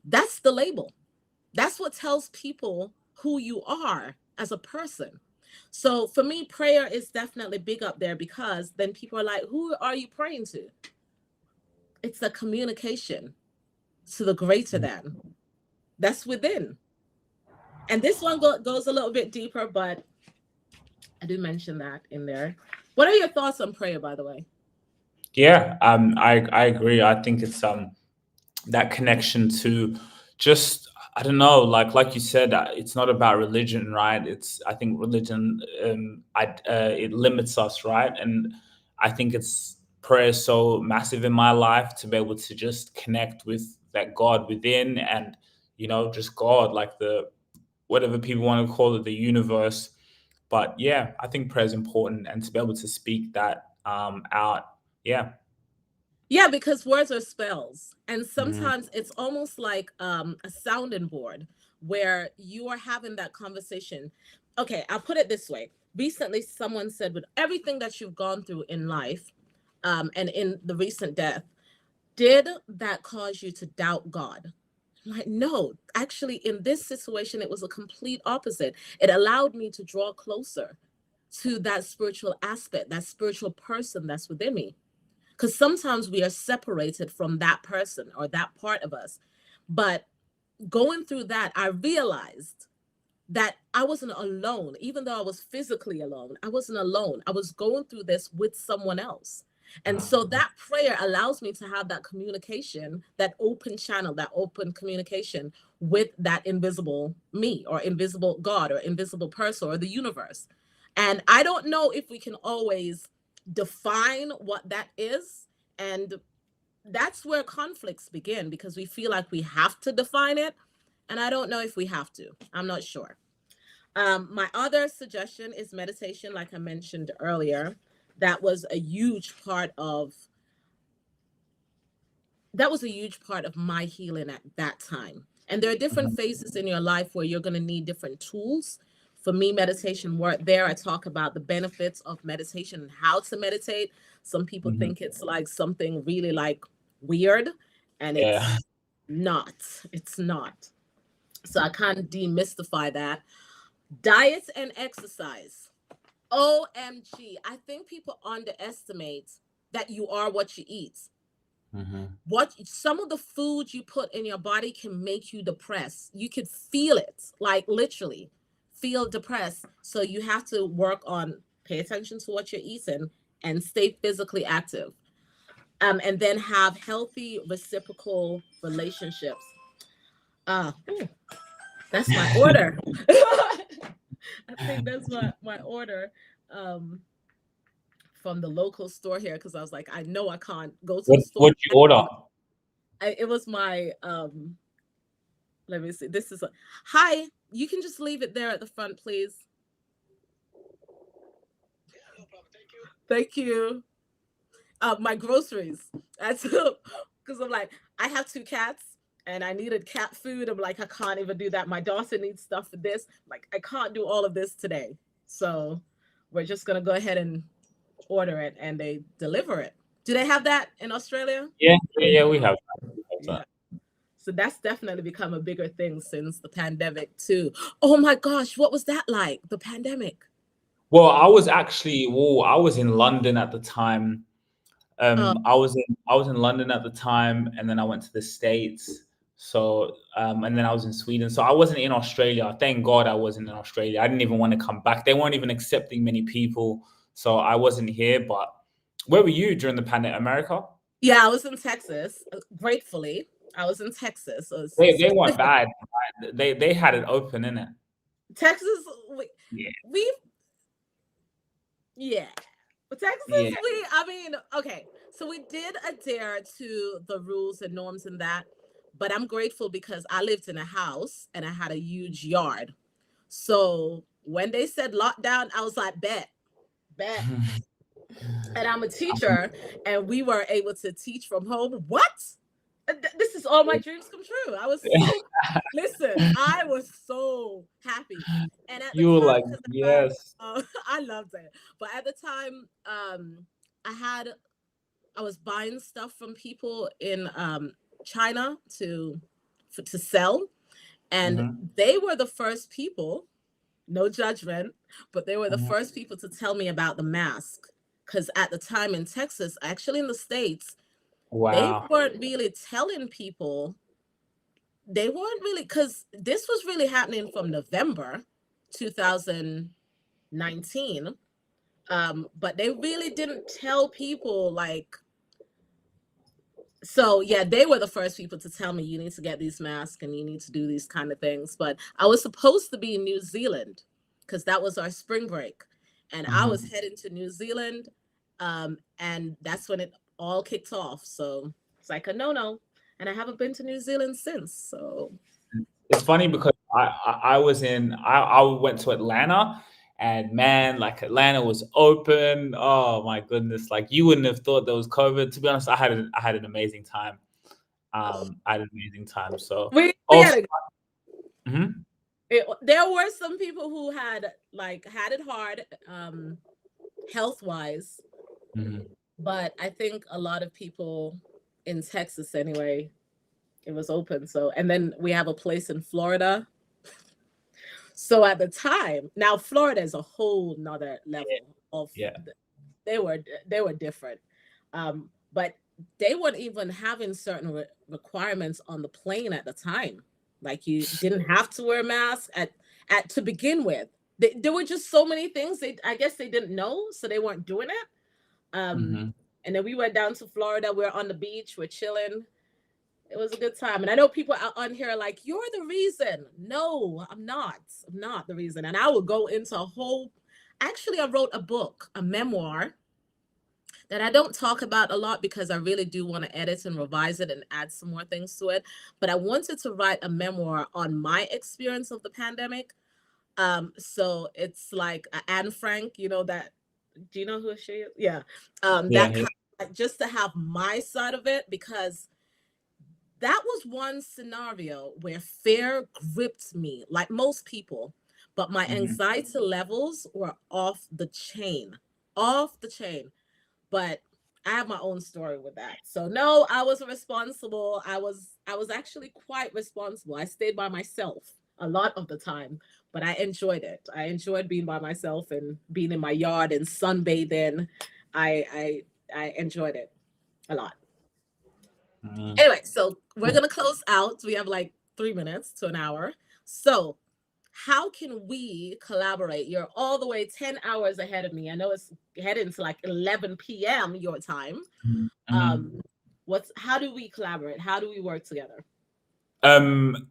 That's the label. That's what tells people who you are as a person. So for me, prayer is definitely big up there because then people are like, who are you praying to? It's the communication to the greater than that's within. And this one goes a little bit deeper, but I do mention that in there. What are your thoughts on prayer, by the way? Yeah. I agree. I think it's that connection to just, I don't know, like you said, it's not about religion, right? It's, I think religion, it limits us, right? And I think it's prayer is so massive in my life to be able to just connect with that God within, and just God, like the whatever people want to call it, the universe. But yeah, I think prayer is important, and to be able to speak that out. Yeah. Yeah, because words are spells. And Mm. sometimes it's almost like a sounding board. where you are having that conversation. Okay, I'll put it this way. Recently, someone said, with everything that you've gone through in life, and in the recent death, did that cause you to doubt God? I'm like, no, actually, in this situation, it was a complete opposite. It allowed me to draw closer to that spiritual aspect, that spiritual person that's within me. Because sometimes we are separated from that person or that part of us. But going through that, I realized that I wasn't alone. Even though I was physically alone, I wasn't alone. I was going through this with someone else. And so that prayer allows me to have that communication, that open channel, that open communication with that invisible me or invisible God or invisible person or the universe. And I don't know if we can always define what that is. And that's where conflicts begin, because we feel like we have to define it. And I don't know if we have to. I'm not sure. My other suggestion is meditation, like I mentioned earlier. That was a huge part of my healing at that time. And there are different Mhm. phases in your life where you're going to need different tools. For me, meditation worked there. I talk about the benefits of meditation and how to meditate. Some people Mhm. think it's like something really like weird, and Yeah. it's not. It's not. So I kind of demystify that. Diet and exercise. OMG. I think people underestimate that you are what you eat. Mhm. What some of the food you put in your body can make you depressed. You could feel it, like literally feel depressed. So you have to work on pay attention to what you're eating and stay physically active. And then have healthy reciprocal relationships. Ooh, that's my order. I think that's my order. Um, from the local store here, because I was like, I know I can't go to the store. What you order? It was my let me see. This is a hi. You can just leave it there at the front, please. Thank you. My groceries. That's because I'm like, I have two cats and I needed cat food. I'm like, I can't even do that. My daughter needs stuff for this. Like, I can't do all of this today. So we're just gonna go ahead and order it and they deliver it. Do they have that in Australia? Yeah, yeah, yeah. We have that. We have Yeah. that. So that's definitely become a bigger thing since the pandemic too. Oh my gosh, what was that like? The pandemic. Well, I was actually, I was in London at the time. Oh I was in London at the time, and then I went to the States. So, and then I was in Sweden. So I wasn't in Australia. Thank God I wasn't in Australia. I didn't even want to come back. They weren't even accepting many people, so I wasn't here. But where were you during the pandemic? America? yeah, I was in Texas. Gratefully, I was in Texas. So They weren't bad. Right? They had it open, innit? Texas, we, Yeah, we yeah. Texas, yeah. I mean, okay. So we did adhere to the rules and norms and that, but I'm grateful because I lived in a house and I had a huge yard. So when they said lockdown, I was like, bet. And I'm a teacher, and we were able to teach from home. What? This is all my dreams come true. I was so, listen, I was so happy. And at the You were time, like, because I had, yes. I loved it. But at the time, I had, I was buying stuff from people in China to sell, and Hmm. they were the first people, no judgment, but they were the Hmm. first people to tell me about the mask. Because at the time in Texas, actually in the States, they Wow. weren't really telling people, they weren't really, because this was really happening from November 2019. But they really didn't tell people like, so yeah, they were the first people to tell me you need to get these masks and you need to do these kind of things. But I was supposed to be in New Zealand because that was our spring break, and I was Hmm. heading to New Zealand, and that's when it all kicked off. So it's like a no, and I haven't been to New Zealand since. So It's funny because I went to Atlanta, and man, like Atlanta was open. Oh my goodness. Like you wouldn't have thought there was COVID. To be honest, I had an amazing time. I had an amazing time. So we also had a Mm-hmm. There were some people who had had it hard, health wise, Mm-hmm. but I think a lot of people in Texas anyway, it was open. So, and then we have a place in Florida. So at the time, now Florida is a whole nother level of, Yeah. they were they were different, but they weren't even having certain requirements on the plane at the time. Like you didn't have to wear a mask at to begin with. There were just so many things. I guess they didn't know, so they weren't doing it. Um, Mm-hmm. and then we went down to Florida. We're on the beach. We're chilling. It was a good time. And I know people out on here are like, "You're the reason." No, I'm not. I'm not the reason. And I will go into a whole. Actually, I wrote a book, a memoir that I don't talk about a lot because I really do want to edit and revise it and add some more things to it. But I wanted to write a memoir on my experience of the pandemic. So it's like Anne Frank, you know that. Do you know who she is? Yeah. Yeah. That Yeah. kind of, like, just to have my side of it, because that was one scenario where fear gripped me, like most people, but my Mm-hmm. anxiety levels were off the chain, off the chain. But I have my own story with that. So no, I was responsible. I was actually quite responsible. I stayed by myself a lot of the time, but I enjoyed it. I enjoyed being by myself and being in my yard and sunbathing. I enjoyed it a lot. Mm-hmm. Anyway, so we're gonna close out. We have like 3 minutes to an hour. So how can we collaborate? You're all the way 10 hours ahead of me. I know it's heading to like 11 p.m. your time. Mm-hmm. Um, how do we collaborate? How do we work together?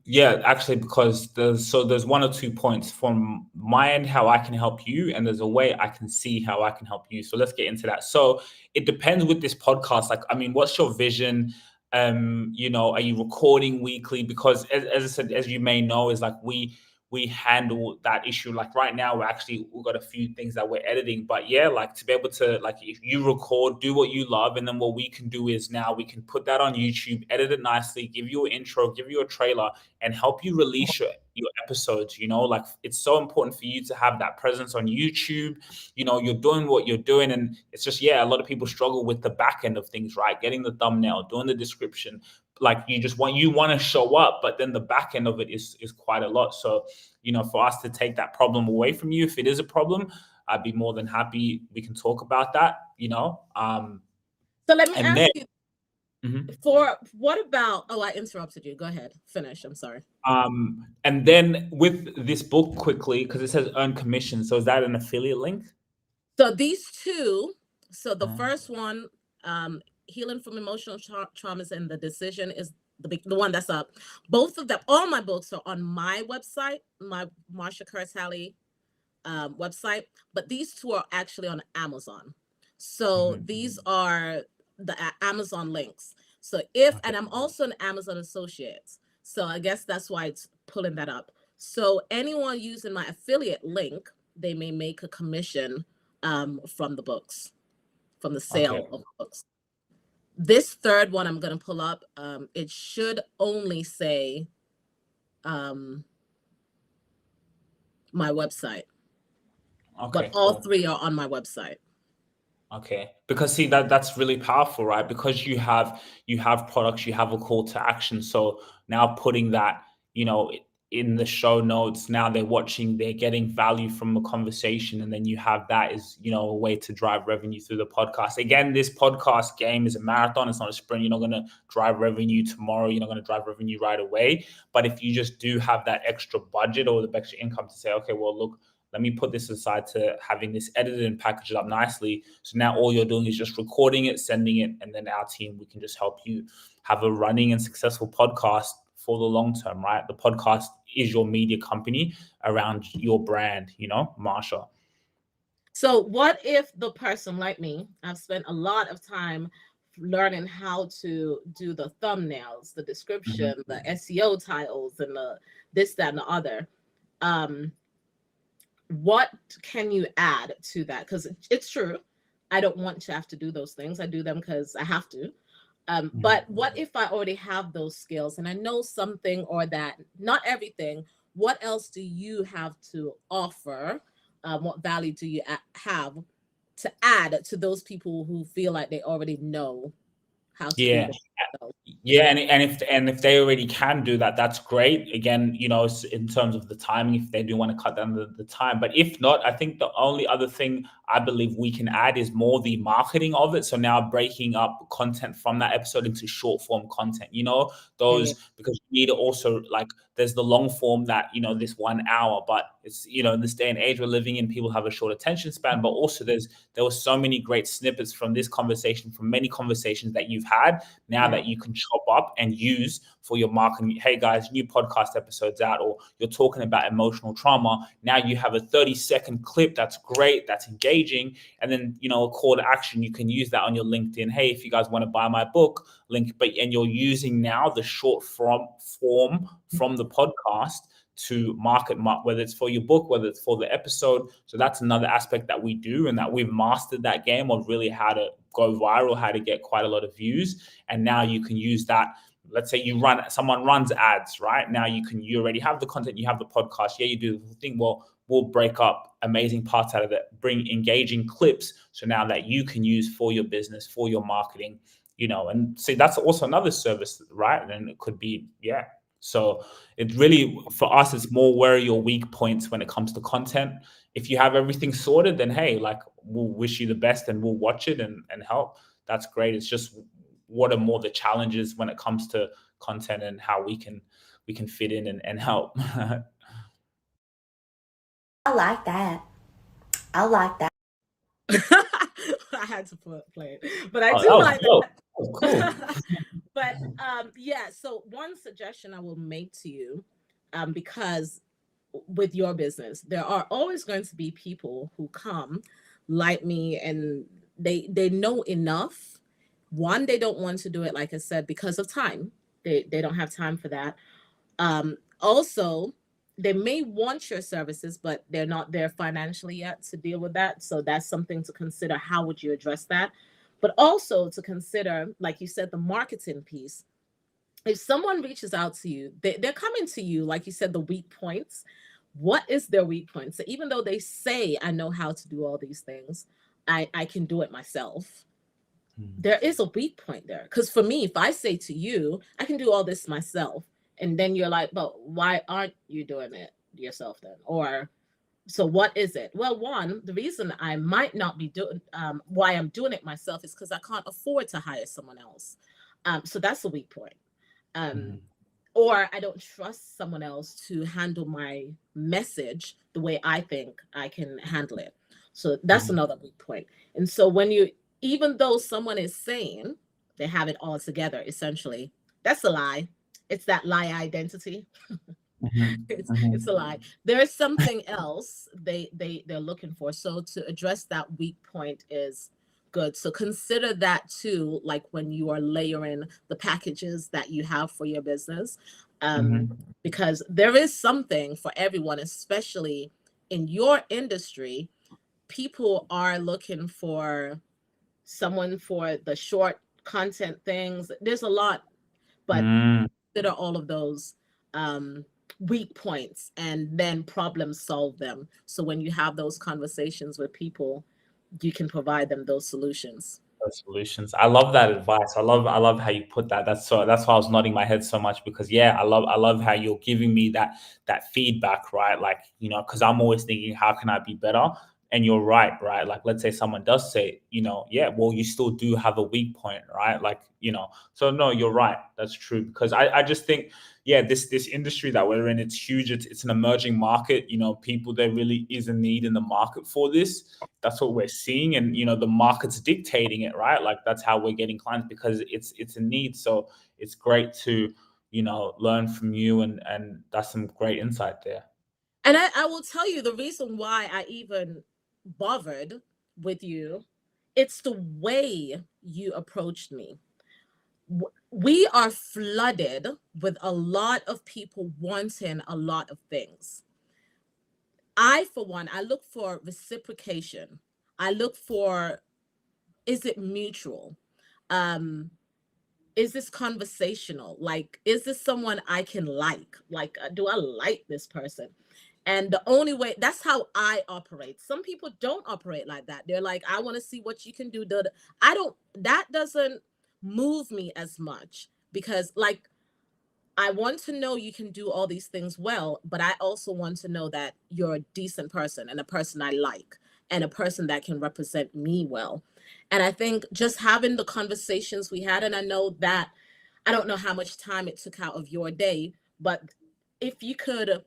Yeah, actually, because there's one or 2 points from my end how I can help you, and there's a way I can see how I can help you. So let's get into that. So it depends with this podcast. Like, I mean, what's your vision? Are you recording weekly? Because as I said, as you may know, is like we handle that issue. Like right now, we've got a few things that we're editing, but yeah, like to be able to, like, if you record, do what you love, and then what we can do is now we can put that on YouTube, edit it nicely, give you an intro, give you a trailer, and help you release your episodes. Like it's so important for you to have that presence on YouTube. You're doing what you're doing, and it's just, yeah, a lot of people struggle with the back end of things, right? Getting the thumbnail, doing the description. Like you want to show up, but then the back end of it is quite a lot. So for us to take that problem away from you, if it is a problem, I'd be more than happy. We can talk about that. So let me And then ask you, mhm. for what about, oh, I interrupted you. Go ahead. Finish. I'm sorry. And then with this book quickly, because it says earn commission. So is that an affiliate link? So these two, so the Uh, first one, healing from emotional traumas and the decision is the one that's up. Both of them, all my books are on my website, my Marsha Kerr Talley website, but these two are actually on Amazon. So mhm. these are the Amazon links. So if, Okay. and I'm also an Amazon associate, so I guess that's why it's pulling that up. So anyone using my affiliate link, they may make a commission from the books, from the Okay. sale of books. This third one I'm going to pull up, it should only say um, my website, but Okay. all Cool. three are on my website. Okay. Because see that's really powerful, right? Because you have products, you have a call to action. So now putting that, in the show notes, now they're watching, they're getting value from the conversation, and then you have that is, a way to drive revenue through the podcast. Again, this podcast game is a marathon, it's not a sprint. You're not going to drive revenue tomorrow, you're not going to drive revenue right away. But if you just do have that extra budget or the extra income to say, okay, well, look, let me put this aside to having this edited and packaged up nicely. So now all you're doing is just recording it, sending it, and then our team, we can just help you have a running and successful podcast for the long term, right? The podcast is your media company around your brand, Marsha. So, what if the person like me, I've spent a lot of time learning how to do the thumbnails, the Mhm. description, the SEO titles, and the this, that, and the other. Um, what can you add to that? Because it's true, I don't want to have to do those things. I do them because I have to. But Mhm. what if I already have those skills and I know something or that, not everything, what else do you have to offer? What value do you have to add to those people who feel like they already know how to do Yeah. this themselves? Yeah, and if they already can do that, that's great. Again, in terms of the timing, if they do want to cut down the time. But if not, I think the only other thing I believe we can add is more the marketing of it. So now breaking up content from that episode into short form content, Yeah, those, because you need to also, like, there's the long form that, this 1 hour, but it's, in this day and age we're living in, people have a short attention span, but also there were so many great snippets from this conversation, from many conversations that you've had now yeah, that you can chop up and use for your marketing. Hey guys, new podcast episodes out, or you're talking about emotional trauma. Now you have a 30-second clip that's great, that's engaging, and then a call to action. You can use that on your LinkedIn. Hey, if you guys want to buy my book, link. And you're using now the short form from the podcast to market, whether it's for your book, whether it's for the episode. So that's another aspect that we do, and that we've mastered that game of really how to go viral, how to get quite a lot of views. And now you can use that. Let's say someone runs ads, right? Now you already have the content, you have the podcast. Yeah, you do the thing. Well, we'll break up amazing parts out of it, bring engaging clips. So now that you can use for your business, for your marketing, and see, that's also another service, right? And it could be, yeah. So it really, for us, it's more where are your weak points when it comes to content. If you have everything sorted, then hey, like, we'll wish you the best and we'll watch it and help. That's great. It's just what are more the challenges when it comes to content and how we can fit in and help. I like that. I like that. I had to play it, but I Oh, do that was like dope. That was cool. that. But yeah. So one suggestion I will make to you, because with your business, there are always going to be people who come like me, and they know enough. One, they don't want to do it, like I said, because of time. They don't have time for that. Also, they may want your services, but they're not there financially yet to deal with that. So that's something to consider. How would you address that? But also to consider, like you said, the marketing piece. If someone reaches out to you, they're coming to you, like you said, the weak points. What is their weak point? So even though they say, I know how to do all these things, I can do it myself, there is a weak point there. Because for me, if I say to you, I can do all this myself, and then you're like, but why aren't you doing it yourself then? Or so what is it? Well, one, the reason I might not be doing why I'm doing it myself is because I can't afford to hire someone else. So that's a weak point. Um, Mhm, or I don't trust someone else to handle my message the way I think I can handle it. So that's mhm, another weak point. And so when you, even though someone is saying they have it all together, essentially, that's a lie. It's that lie identity. mhm, It's a lie. There is something else they're looking for. So to address that weak point is good. So consider that too, like when you are layering the packages that you have for your business, um, mhm, because there is something for everyone, especially in your industry. People are looking for someone for the short content things. There's a lot, but mm. consider all of those um, weak points and then problem solve them. So when you have those conversations with people, you can provide them those solutions. Those solutions. I love that advice. I love how you put that. That's why I was nodding my head so much, because yeah, I love how you're giving me that feedback, right? Like, because I'm always thinking, how can I be better? And you're right, right? Like, let's say someone does say, yeah, well, you still do have a weak point, right? Like, so no, you're right. That's true. Because I just think, yeah, this industry that we're in, it's huge. It's an emerging market. People, there really is a need in the market for this. That's what we're seeing, and the market's dictating it, right? Like, that's how we're getting clients, because it's a need. So it's great to learn from you, and that's some great insight there. And I will tell you the reason why I even bothered with you. It's the way you approached me. We are flooded with a lot of people wanting a lot of things. I, for one, I look for reciprocation. I look for, is it mutual? Um, is this conversational? Like, is this someone I can like? Like, do I like this person? And the only way, that's how I operate. Some people don't operate like that. They're like, I want to see what you can do. I don't, that doesn't move me as much because, like, I want to know you can do all these things well, but I also want to know that you're a decent person and a person I like and a person that can represent me well. And I think just having the conversations we had, and I know that I don't know how much time it took out of your day, but if you could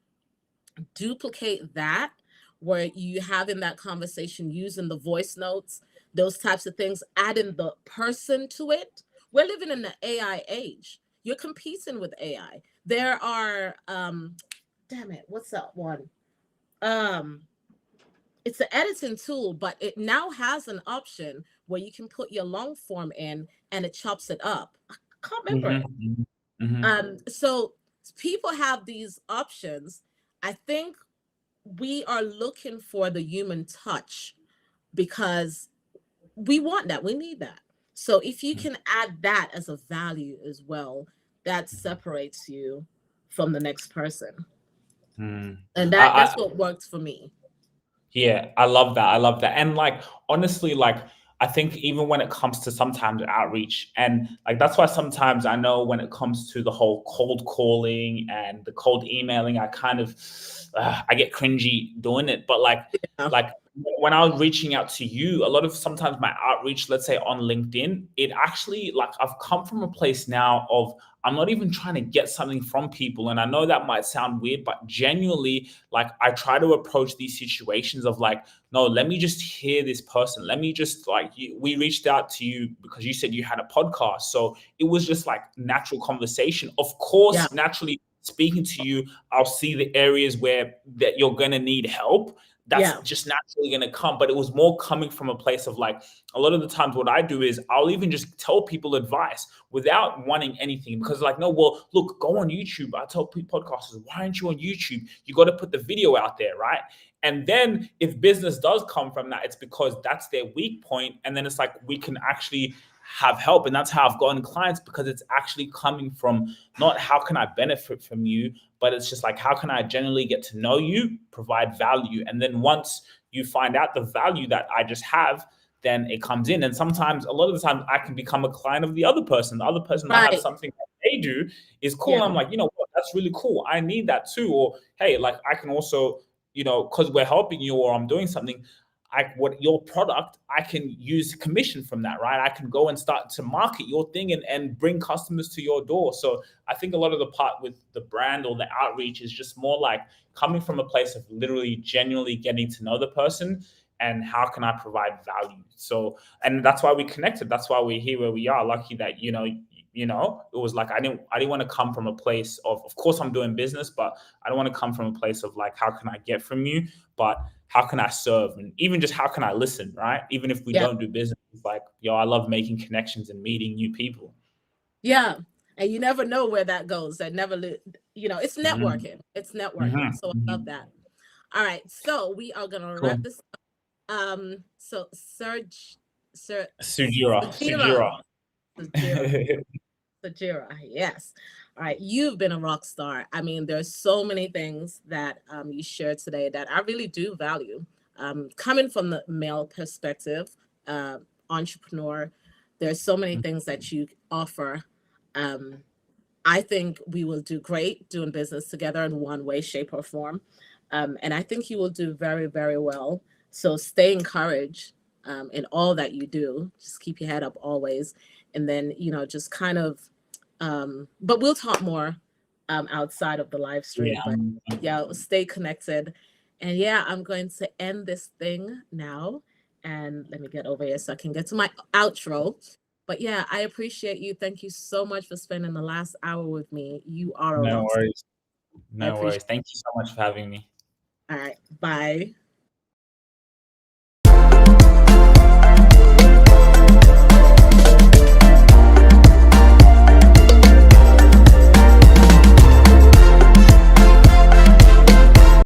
duplicate that, where you having that conversation using the voice notes, those types of things, adding the person to it. We're living in the AI age. You're competing with AI. There are damn it, what's that one? Um it's an editing tool, but it now has an option where you can put your long form in and it chops it up. I can't remember it. Mhm, mhm, So people have these options. I think we are looking for the human touch because we want that, we need that. So if you mhm, can add that as a value as well, that mhm, separates you from the next person. mhm. And I, that's what works for me. Yeah, I love that. I love that. And like honestly, like I think even when it comes to sometimes outreach and like that's why sometimes I know when it comes to the whole cold calling and the cold emailing, I kind of I get cringy doing it. But Yeah, like when I was reaching out to you, a lot of sometimes my outreach, let's say on LinkedIn, it actually like I've come from a place now of I'm not even trying to get something from people. And I know that might sound weird, but genuinely, like I try to approach these situations of like, no, let me just hear this person. Let me just like, we reached out to you because you said you had a podcast. So it was just like natural conversation. Of yeah, course, naturally speaking to you, I'll see the areas where that you're going to need help. That's yeah, just naturally going to come. But it was more coming from a place of like, a lot of the times what I do is I'll even just tell people advice without wanting anything because like no well look go on YouTube. I tell podcasters why aren't you on YouTube? You got to put the video out there, right? And then if business does come from that, it's because that's their weak point, and then it's like we can actually have help. And that's how I've gotten clients, because it's actually coming from not how can I benefit from you, but it's just like how can I generally get to know you, provide value. And then once you find out the value that I just have, then it comes in. And sometimes, a lot of the time, I can become a client of the other person. The other person might have right, something that they do is cool. And yeah, I'm like, you know what, that's really cool. I need that too. Or hey, like I can also, because we're helping you or I'm doing something, what your product, I can use commission from that, right? I can go and start to market your thing and bring customers to your door. So I think a lot of the part with the brand or the outreach is just more like coming from a place of literally genuinely getting to know the person and how can I provide value. So, and that's why we connected. That's why we're here where we are. Lucky that, it was like I didn't want to come from a place of course I'm doing business, but I don't want to come from a place of like how can I get from you, but how can I serve, and even just how can I listen, right? Even if we yeah, don't do business, it's like I love making connections and meeting new people. yeah. And you never know where that goes. It's Mhm, networking. It's networking. mhm, So I love mhm. that. All right. So we are gonna wrap Cool. this so Serge Sir Sujira, Sujira. Sajira. Sajira. Sajira, yes. All right, you've been a rock star. I mean, there's so many things that you shared today that I really do value. Coming from the male perspective, uh, entrepreneur, there's so many things that you offer. Um, I think we will do great doing business together in one way, shape, or form. And I think you will do very, very well. So stay encouraged in all that you do. Just keep your head up always. And then, just kind of, but we'll talk more outside of the live Yeah. stream. But yeah, stay connected. And yeah, I'm going to end this thing now. And let me get over here so I can get to my outro. But yeah, I appreciate you. Thank you so much for spending the last hour with me. You are a No rock star. worries. I No appreciate worries. Thank you so much for having me. it. All right. Bye.